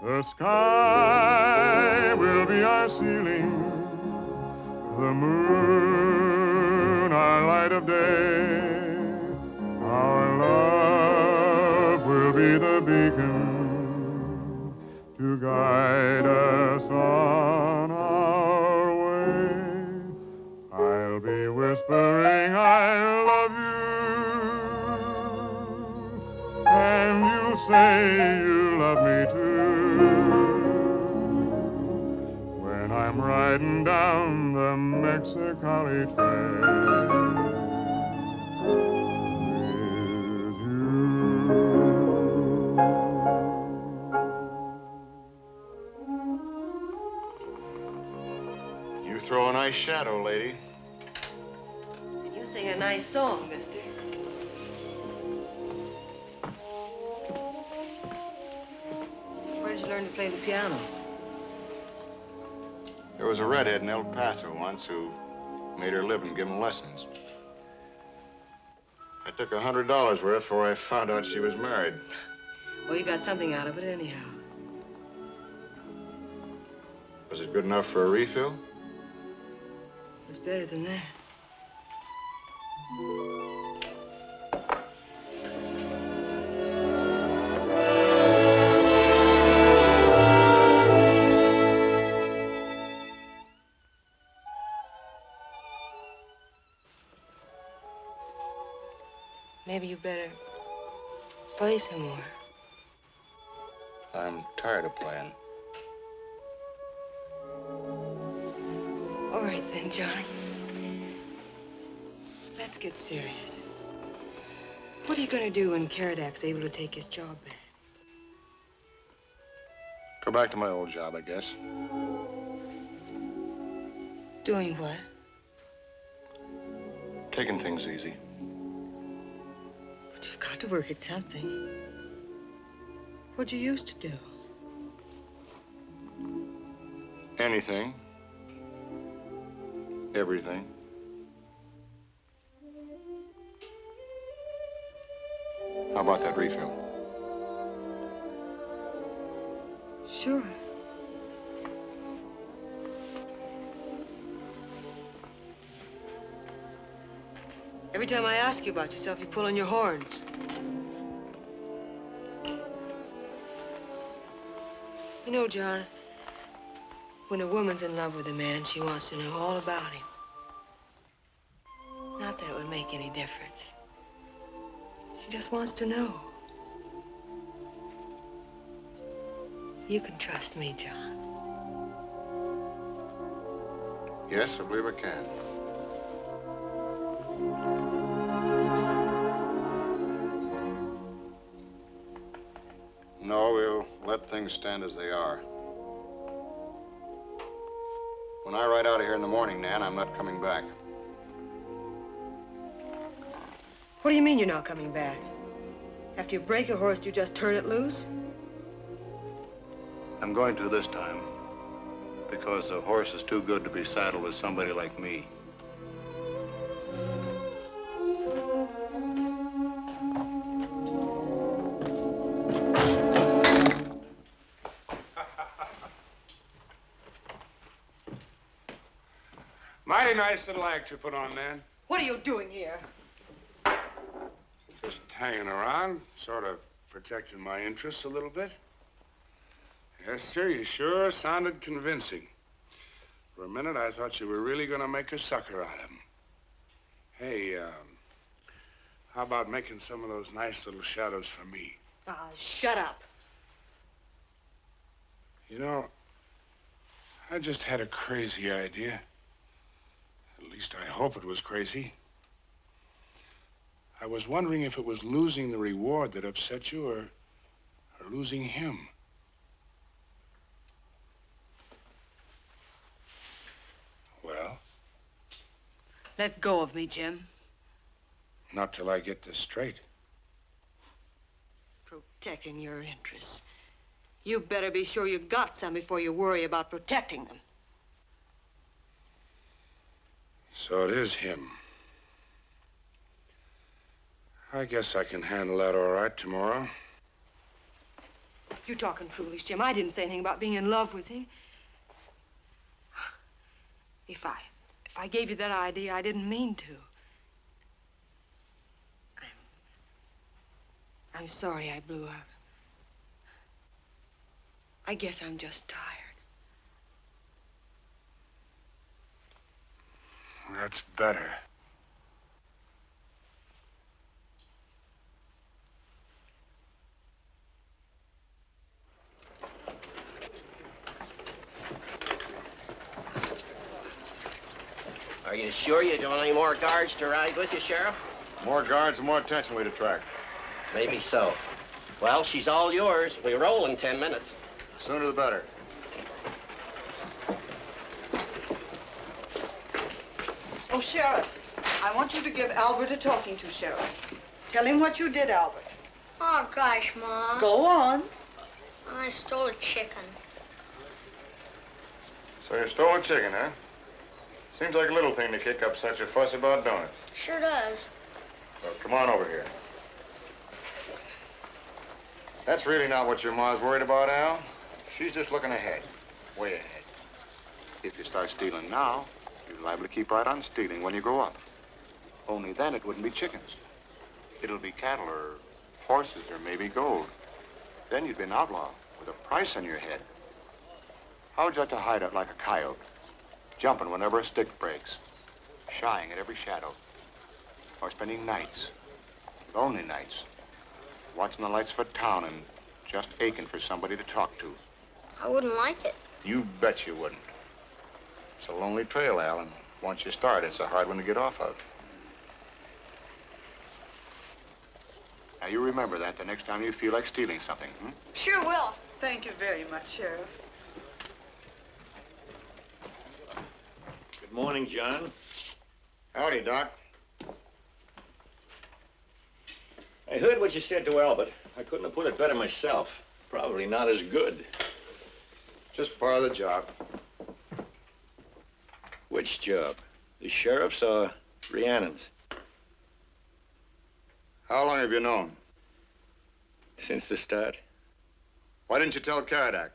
The sky will be our ceiling, the moon our light of day. Our love will be the beacon to guide us on our way. I'll be whispering I love you, and you'll say you love me too, when I'm riding down the Mexicali Trail. You throw a nice shadow, lady. You sing a nice song, mister. Where did you learn to play the piano? There was a redhead in El Paso once who made her living giving lessons. I took $100 worth before I found out she was married. Well, you got something out of it anyhow. Was it good enough for a refill? It's better than that. Maybe you better play some more. I'm tired of playing. All right then, Johnny. Let's get serious. What are you going to do when Karadak's able to take his job back? Go back to my old job, I guess. Doing what? Taking things easy. But you've got to work at something. What'd you used to do? Anything. Everything. How about that refill? Sure. Every time I ask you about yourself, you pull on your horns. You know, John, when a woman's in love with a man, she wants to know all about him. Not that it would make any difference. She just wants to know. You can trust me, John. Yes, I believe I can. No, we'll let things stand as they are. When I ride out of here in the morning, Nan, I'm not coming back. What do you mean you're not coming back? After you break a horse, do you just turn it loose? I'm going to this time, because the horse is too good to be saddled with somebody like me. Mighty nice little act you put on, Nan. What are you doing here? Just hanging around, sort of protecting my interests a little bit. Yes, sir, you sure sounded convincing. For a minute, I thought you were really going to make a sucker out of him. Hey, how about making some of those nice little shadows for me? Ah, shut up. You know, I just had a crazy idea. At least I hope it was crazy. I was wondering if it was losing the reward that upset you or losing him. Well? Let go of me, Jim. Not till I get this straight. Protecting your interests. You better be sure you got some before you worry about protecting them. So it is him. I guess I can handle that all right tomorrow. You're talking foolish, Jim. I didn't say anything about being in love with him. If I gave you that idea, I didn't mean to. I'm sorry I blew up. I guess I'm just tired. That's better. Are you sure you don't want any more guards to ride with you, Sheriff? More guards, the more attention we'd attract. Maybe so. Well, she's all yours. We roll in 10 minutes. Sooner the better. Oh, Sheriff, I want you to give Albert a talking to, Sheriff. Tell him what you did, Albert. Oh, gosh, Ma. Go on. I stole a chicken. So you stole a chicken, huh? Seems like a little thing to kick up such a fuss about, don't it? Sure does. Well, come on over here. That's really not what your ma's worried about, Al. She's just looking ahead. Way ahead. If you start stealing now, you're liable to keep right on stealing when you grow up. Only then it wouldn't be chickens. It'll be cattle or horses or maybe gold. Then you'd be an outlaw with a price on your head. How would you like to hide out like a coyote? Jumping whenever a stick breaks. Shying at every shadow. Or spending nights, lonely nights, watching the lights of a town and just aching for somebody to talk to. I wouldn't like it. You bet you wouldn't. It's a lonely trail, Al, and once you start, it's a hard one to get off of. Now, you remember that the next time you feel like stealing something, hmm? Sure will. Thank you very much, Sheriff. Good morning, John. Howdy, Doc. I heard what you said to Albert. I couldn't have put it better myself. Probably not as good. Just part of the job. Which job? The sheriff's or Rhiannon's? How long have you known? Since the start. Why didn't you tell Caradoc?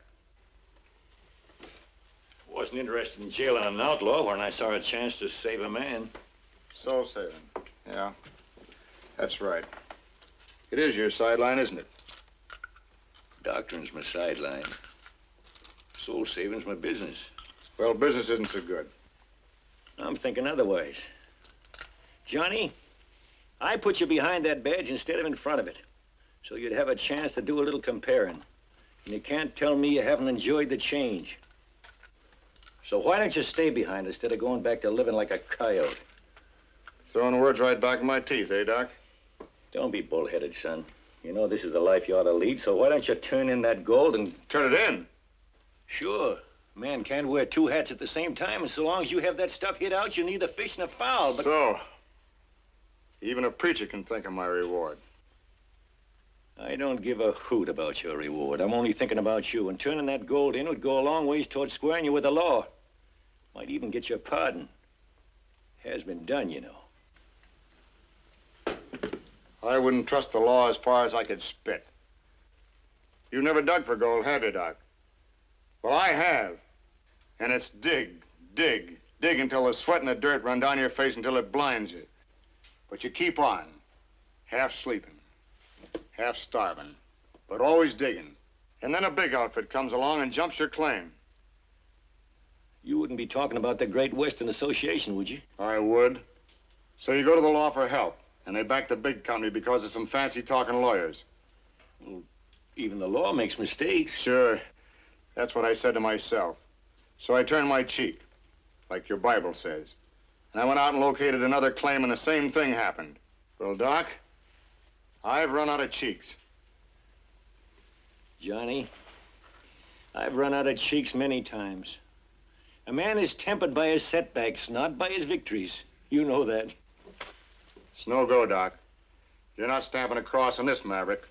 Wasn't interested in jailing an outlaw when I saw a chance to save a man. Soul saving. Yeah. That's right. It is your sideline, isn't it? Doctrine's my sideline. Soul saving's my business. Well, business isn't so good. I'm thinking otherwise. Johnny, I put you behind that badge instead of in front of it, so you'd have a chance to do a little comparing. And you can't tell me you haven't enjoyed the change. So why don't you stay behind instead of going back to living like a coyote? Throwing words right back in my teeth, eh, Doc? Don't be bullheaded, son. You know this is the life you ought to lead, so why don't you turn in that gold and... Turn it in? Sure. A man can't wear two hats at the same time, and so long as you have that stuff hid out, you're neither fish nor fowl, but... So, even a preacher can think of my reward. I don't give a hoot about your reward. I'm only thinking about you, and turning that gold in would go a long ways towards squaring you with the law. Might even get your pardon. Has been done, you know. I wouldn't trust the law as far as I could spit. You've never dug for gold, have you, Doc? Well, I have. And it's dig, dig, dig until the sweat and the dirt run down your face until it blinds you. But you keep on, half sleeping, half starving, but always digging. And then a big outfit comes along and jumps your claim. You wouldn't be talking about the Great Western Association, would you? I would. So you go to the law for help, and they back the big company because of some fancy-talking lawyers. Well, even the law makes mistakes. Sure. That's what I said to myself. So I turned my cheek, like your Bible says. And I went out and located another claim, and the same thing happened. Well, Doc, I've run out of cheeks. Johnny, I've run out of cheeks many times. A man is tempered by his setbacks, not by his victories. You know that. It's no go, Doc. You're not stamping a cross on this maverick.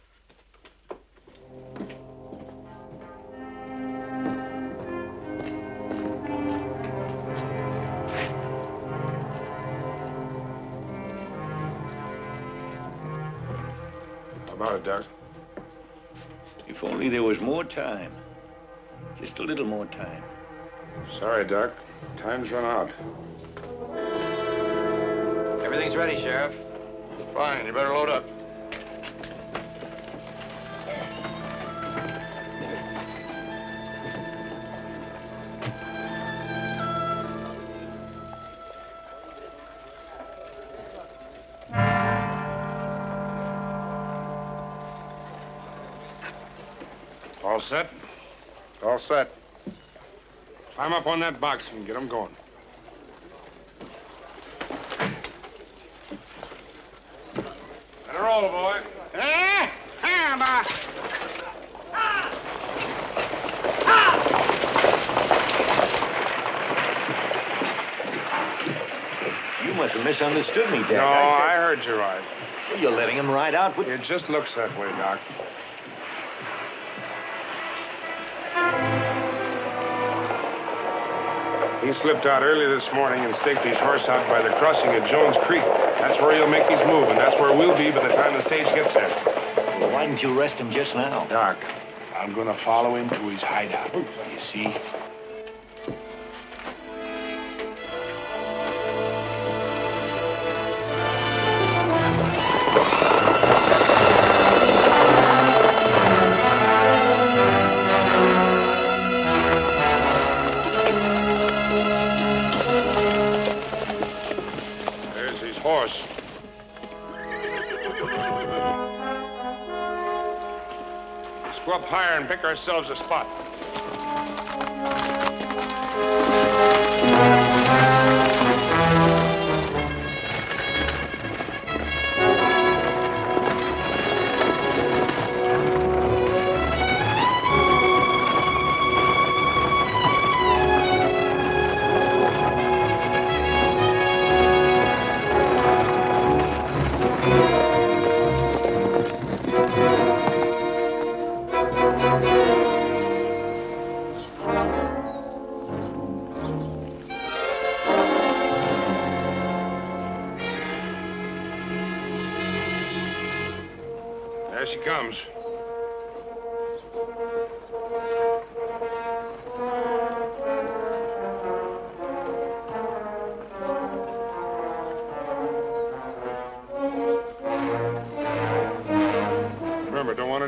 How about it, Doc? If only there was more time. Just a little more time. Sorry, Doc. Time's run out. Everything's ready, Sheriff. Fine. You better load up. All set? All set. Climb up on that box and get them going. Let her roll, boy. Eh? Here, boss. You must have misunderstood me, Jack. No, I heard you right. Well, you're letting him ride out with... It just looks that way, Doc. He slipped out early this morning and staked his horse out by the crossing at Jones Creek. That's where he'll make his move, and that's where we'll be by the time the stage gets there. Well, why didn't you arrest him just now? Doc, I'm going to follow him to his hideout. You see? Horse. Let's go up higher and pick ourselves a spot. There she comes.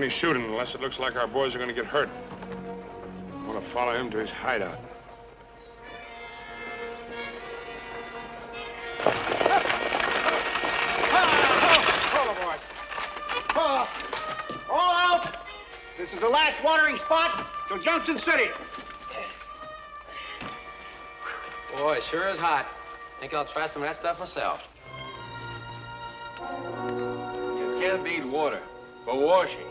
any shooting unless it looks like our boys are going to get hurt. I want to follow him to his hideout. All out! This is the last watering spot till Junction City. Boy, it sure is hot. Think I'll try some of that stuff myself. You can't beat water for washing.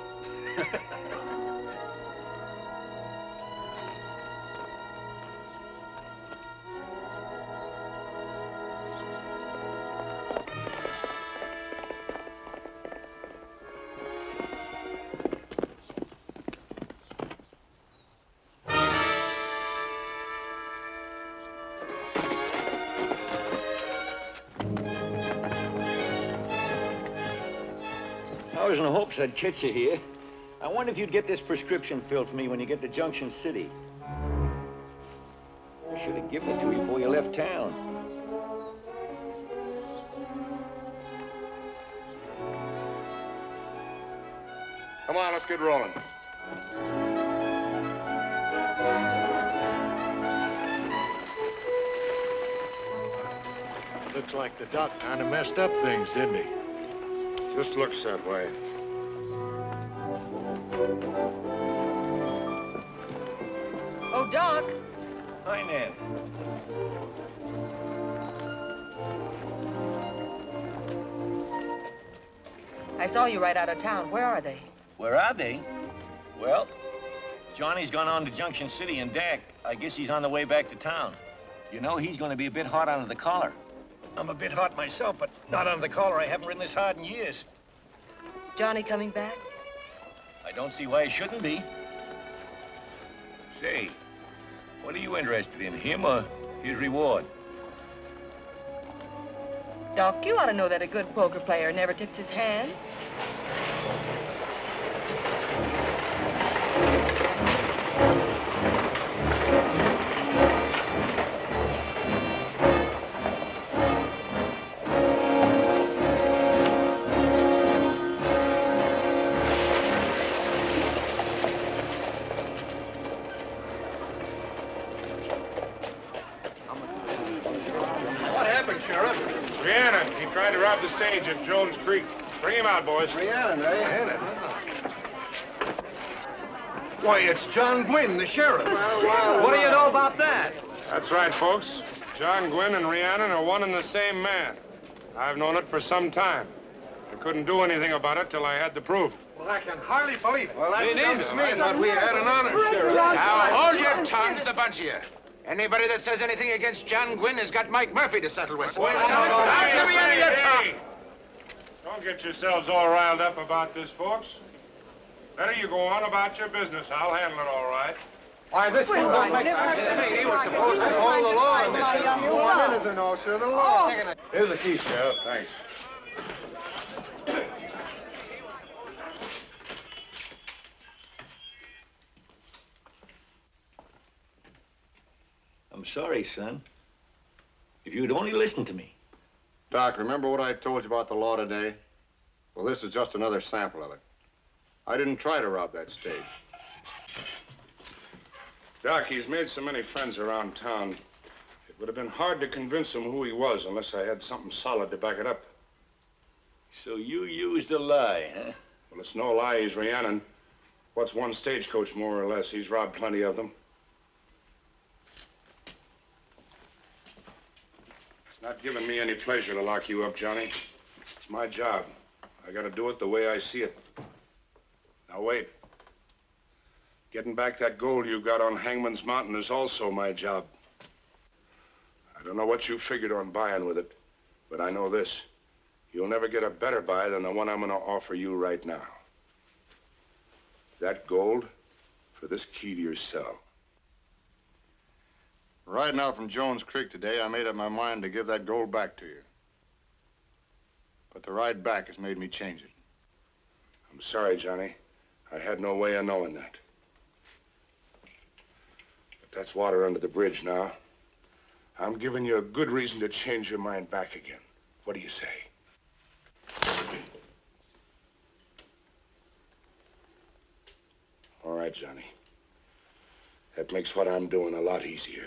I was in hopes I'd catch you here. I wonder if you'd get this prescription filled for me when you get to Junction City. I should have given it to you before you left town. Come on, let's get rolling. Looks like the doc kind of messed up things, didn't he? Just looks that way. Oh, Doc. Hi, Nan. I saw you right out of town. Where are they? Where are they? Well, Johnny's gone on to Junction City and Dak. I guess he's on the way back to town. You know, he's going to be a bit hot under the collar. I'm a bit hot myself, but not under the collar. I haven't ridden this hard in years. Johnny coming back? I don't see why he shouldn't be. Say, what are you interested in, him or his reward? Doc, you ought to know that a good poker player never tips his hand. Rhiannon, he tried to rob the stage at Jones Creek. Bring him out, boys. Rhiannon, eh? Why, it's John Gwynn, the sheriff. What do you know about that? That's right, folks. John Gwynn and Rhiannon are one and the same man. I've known it for some time. I couldn't do anything about it till I had the proof. Well, I can hardly believe it. Well, that sounds to me. I thought we had an honor, Sheriff. Now, hold your tongues, the bunch of you. Anybody that says anything against John Gwynn has got Mike Murphy to settle with. Don't get yourselves all riled up about this, folks. Better you go on about your business. I'll handle it all right. Why, this He was supposed to hold the law on this. You want in as an officer of the law. Here's the key, Sheriff. Thanks. I'm sorry, son. If you'd only listened to me. Doc, remember what I told you about the law today? Well, this is just another sample of it. I didn't try to rob that stage. Doc, he's made so many friends around town. It would have been hard to convince him who he was unless I had something solid to back it up. So you used a lie, huh? Well, it's no lie he's Rhiannon. What's one stagecoach, more or less? He's robbed plenty of them. It's not giving me any pleasure to lock you up, Johnny. It's my job. I gotta do it the way I see it. Now, wait. Getting back that gold you got on Hangman's Mountain is also my job. I don't know what you figured on buying with it, but I know this. You'll never get a better buy than the one I'm gonna offer you right now. That gold for this key to your cell. Riding out from Jones Creek today, I made up my mind to give that gold back to you. But the ride back has made me change it. I'm sorry, Johnny. I had no way of knowing that. But that's water under the bridge now. I'm giving you a good reason to change your mind back again. What do you say? right, Johnny. That makes what I'm doing a lot easier.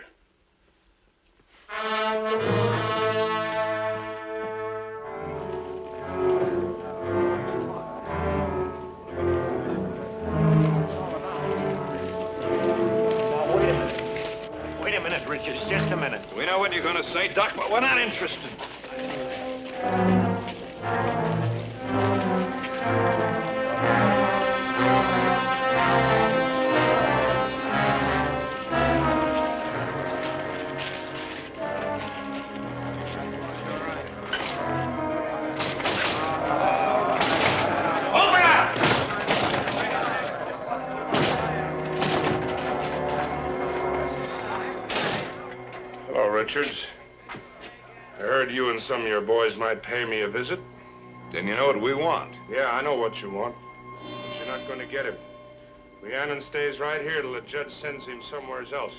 Wait a minute, Richards, just a minute. We know what you're going to say, Doc, but we're not interested. Hello, Richards. I heard you and some of your boys might pay me a visit. Then you know what we want. Yeah, I know what you want. But you're not going to get him. Rhiannon stays right here till the judge sends him somewhere else.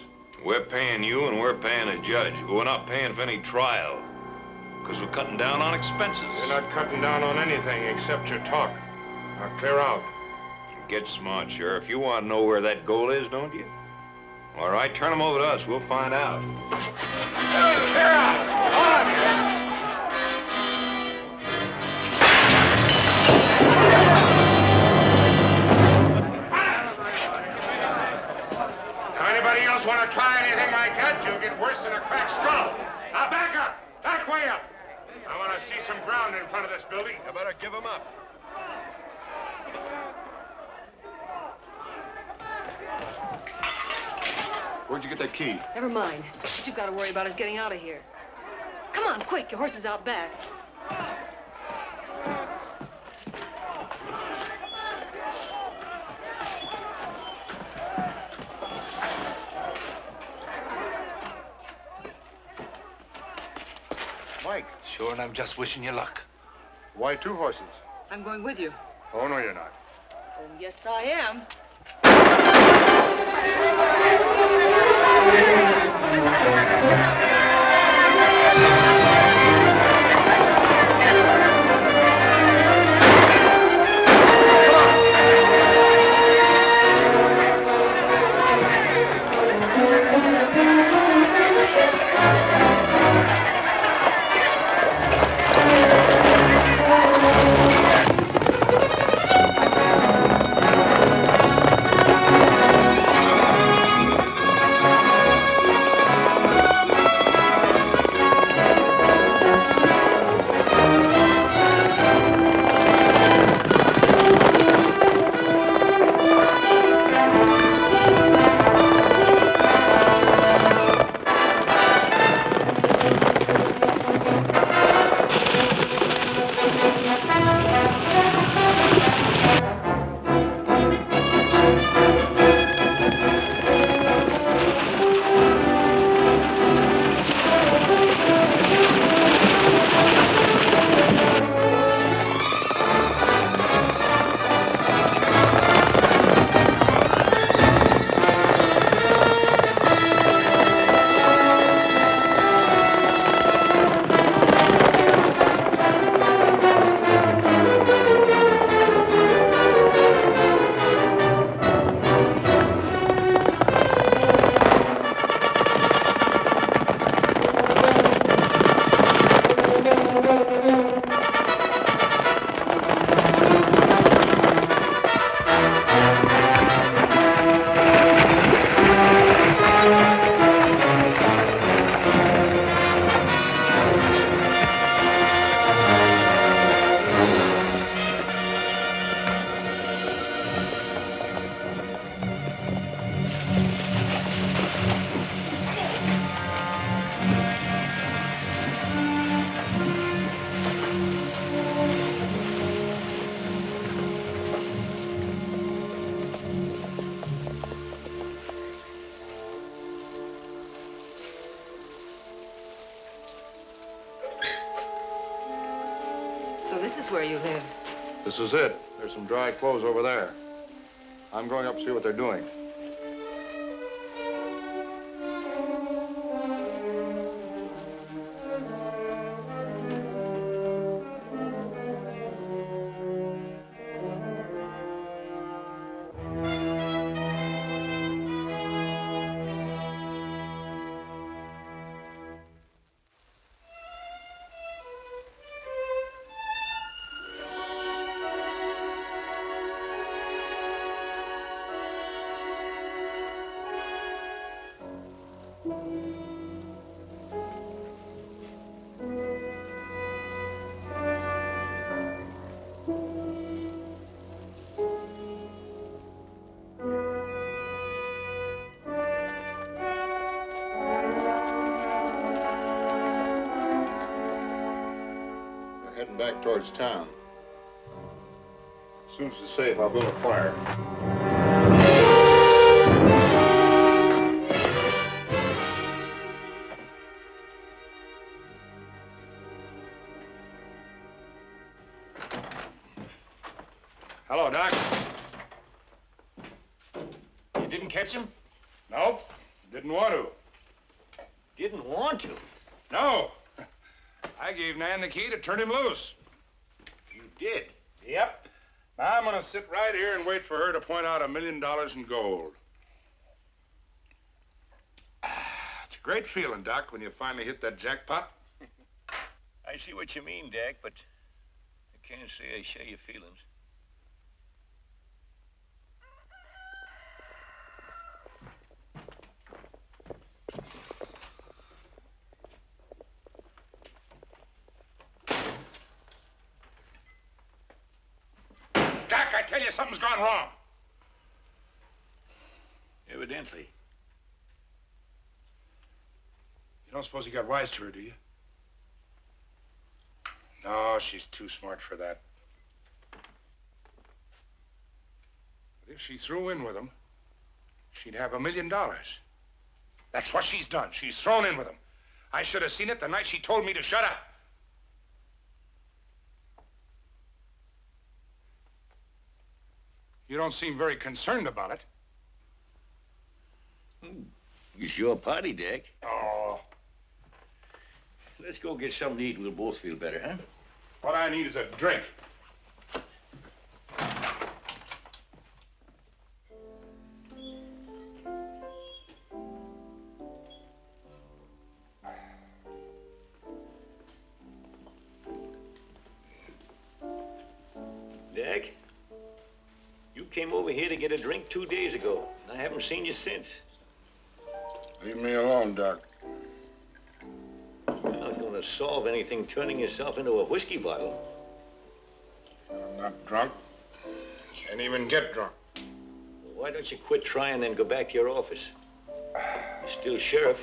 We're paying you and we're paying a judge. But we're not paying for any trial. Because we're cutting down on expenses. You're not cutting down on anything except your talk. Now clear out. Get smart, Sheriff. You want to know where that gold is, don't you? All right, turn them over to us. We'll find out. Clear out! Hold on here! Anybody else want to try anything like that, you'll get worse than a cracked skull. Now back up! Back way up! I want to see some ground in front of this building. You better give him up. Where'd you get that key? Never mind. What you've got to worry about is getting out of here. Come on, quick. Your horse is out back. Mike. Sure, and I'm just wishing you luck. Why 2 horses? I'm going with you. Oh, no, you're not. Oh, yes, I am. So this is where you live. This is it. There's some dry clothes over there. I'm going up to see what they're doing. back towards town. As soon as it's safe, I'll build a fire. Hello, Doc. You didn't catch him? Nope. Didn't want to. Didn't want to? No. I gave Nan the key to turn him loose. You did? Yep. Now I'm going to sit right here and wait for her to point out $1 million in gold. It's a great feeling, Doc, when you finally hit that jackpot. I see what you mean, Dak, but I can't say I share your feelings. Doc, I tell you, something's gone wrong. Evidently. You don't suppose he got wise to her, do you? No, she's too smart for that. But if she threw in with him, she'd have $1 million. That's what she's done. She's thrown in with him. I should have seen it the night she told me to shut up. You don't seem very concerned about it. It's your party, Dak. Oh. Let's go get something to eat. We'll both feel better, huh? What I need is a drink. Dak, you came over here to get a drink 2 days ago, and I haven't seen you since. Leave me alone, Doc. You're not going to solve anything turning yourself into a whiskey bottle. I'm not drunk. Can't even get drunk. Well, why don't you quit trying and go back to your office? You're still sheriff.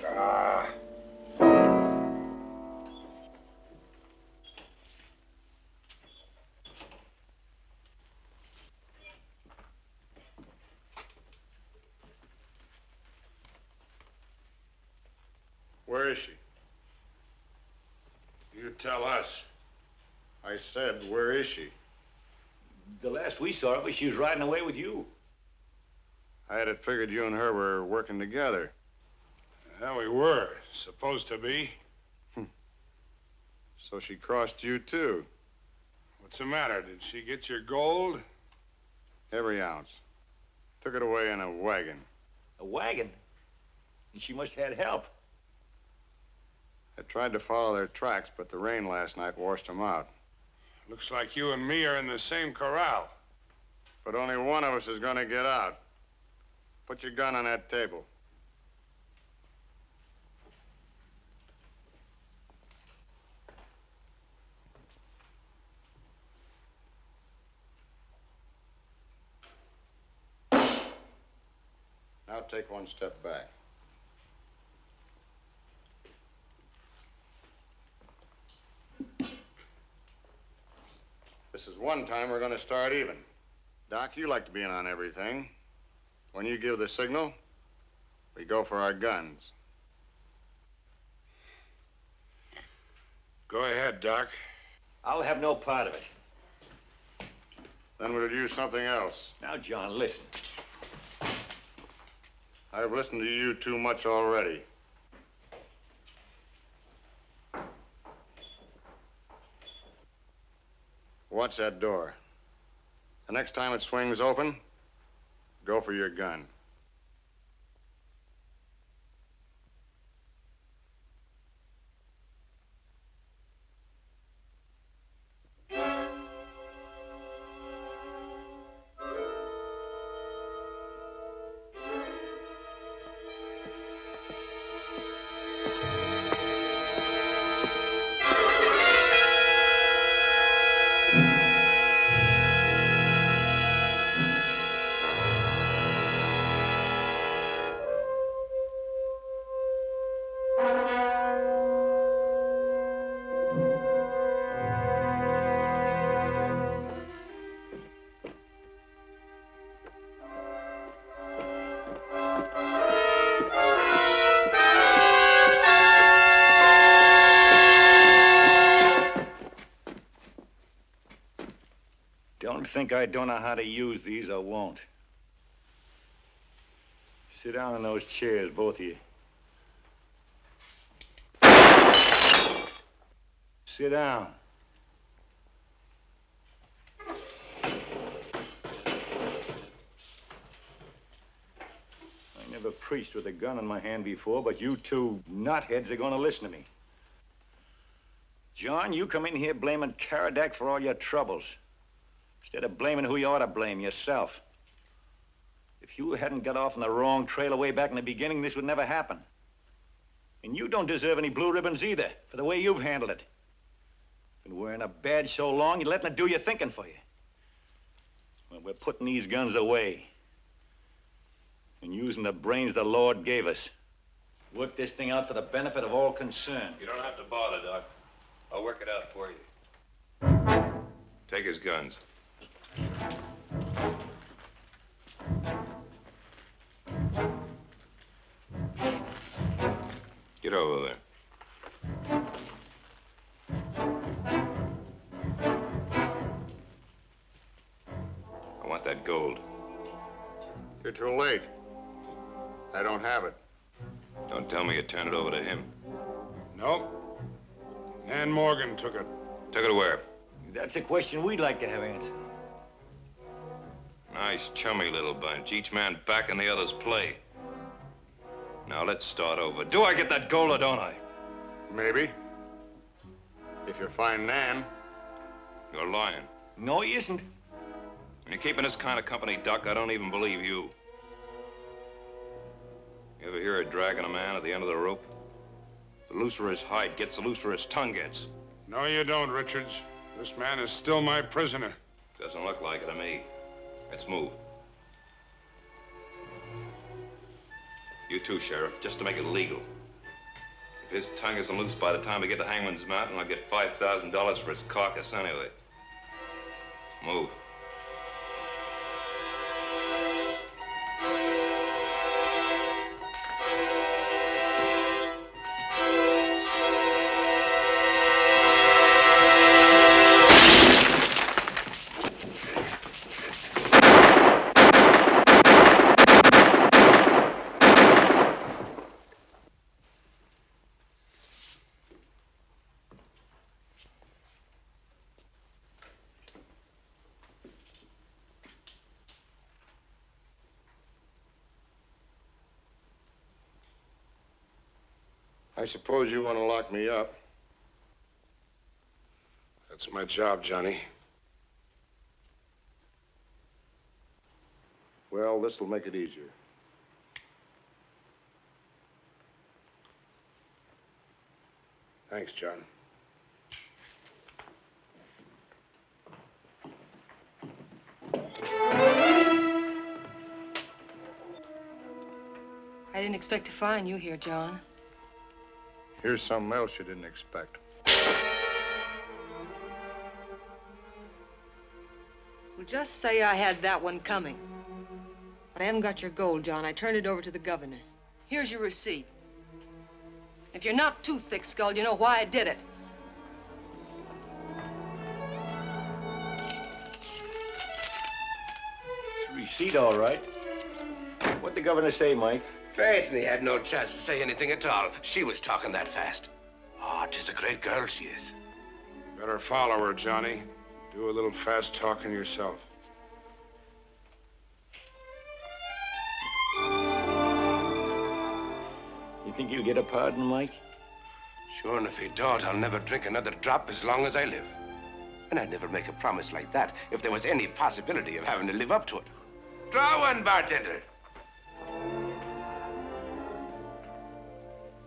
Where is she? You tell us. I said, where is she? The last we saw of her, she was riding away with you. I had it figured you and her were working together. Yeah, we were. Supposed to be. So she crossed you, too. What's the matter? Did she get your gold? Every ounce. Took it away in a wagon. A wagon? And she must have had help. I tried to follow their tracks, but the rain last night washed them out. Looks like you and me are in the same corral. But only one of us is going to get out. Put your gun on that table. Now take one step back. This is one time we're going to start even. Doc, you like to be in on everything. When you give the signal, we go for our guns. Go ahead, Doc. I'll have no part of it. Then we'll use something else. Now, John, listen. I've listened to you too much already. Watch that door. The next time it swings open, go for your gun. think I don't know how to use these, I won't. Sit down in those chairs, both of you. Sit down. I never preached with a gun in my hand before, but you two knotheads are going to listen to me. John, you come in here blaming Karadak for all your troubles, instead of blaming who you ought to blame, yourself. If you hadn't got off on the wrong trail way back in the beginning, this would never happen. And you don't deserve any blue ribbons either, for the way you've handled it. Been wearing a badge so long, you're letting it do your thinking for you. Well, we're putting these guns away and using the brains the Lord gave us. Work this thing out for the benefit of all concerned. You don't have to bother, Doc. I'll work it out for you. Take his guns. Get over there. I want that gold. You're too late. I don't have it. Don't tell me you turned it over to him. Nope. Nan Morgan took it. Took it where? That's a question we'd like to have answered. Nice, chummy little bunch. Each man back in the other's play. Now, let's start over. Do I get that gold or don't I? Maybe. If you find Nan. You're lying. No, he isn't. When you're keeping this kind of company, Doc, I don't even believe you. You ever hear of dragging a man at the end of the rope? The looser his hide gets, the looser his tongue gets. No, you don't, Richards. This man is still my prisoner. Doesn't look like it to me. Let's move. You too, Sheriff, just to make it legal. If his tongue isn't loose by the time we get to Hangman's Mountain, I'll get $5,000 for his carcass anyway. Move. I suppose you want to lock me up. That's my job, Johnny. Well, this will make it easier. Thanks, John. I didn't expect to find you here, John. Here's something else you didn't expect. Well, just say I had that one coming. But I haven't got your gold, John. I turned it over to the governor. Here's your receipt. If you're not too thick-skulled, you know why I did it. It's a receipt, all right. What'd the governor say, Mike? Faith, and he had no chance to say anything at all. She was talking that fast. Oh, 'tis a great girl she is. Better follow her, Johnny. Do a little fast talking yourself. You think you'll get a pardon, Mike? Sure, and if he don't, I'll never drink another drop as long as I live. And I'd never make a promise like that if there was any possibility of having to live up to it. Draw one, bartender.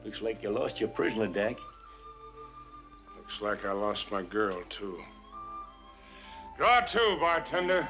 Looks like you lost your prisoner, Dak. Looks like I lost my girl, too. Draw two, bartender.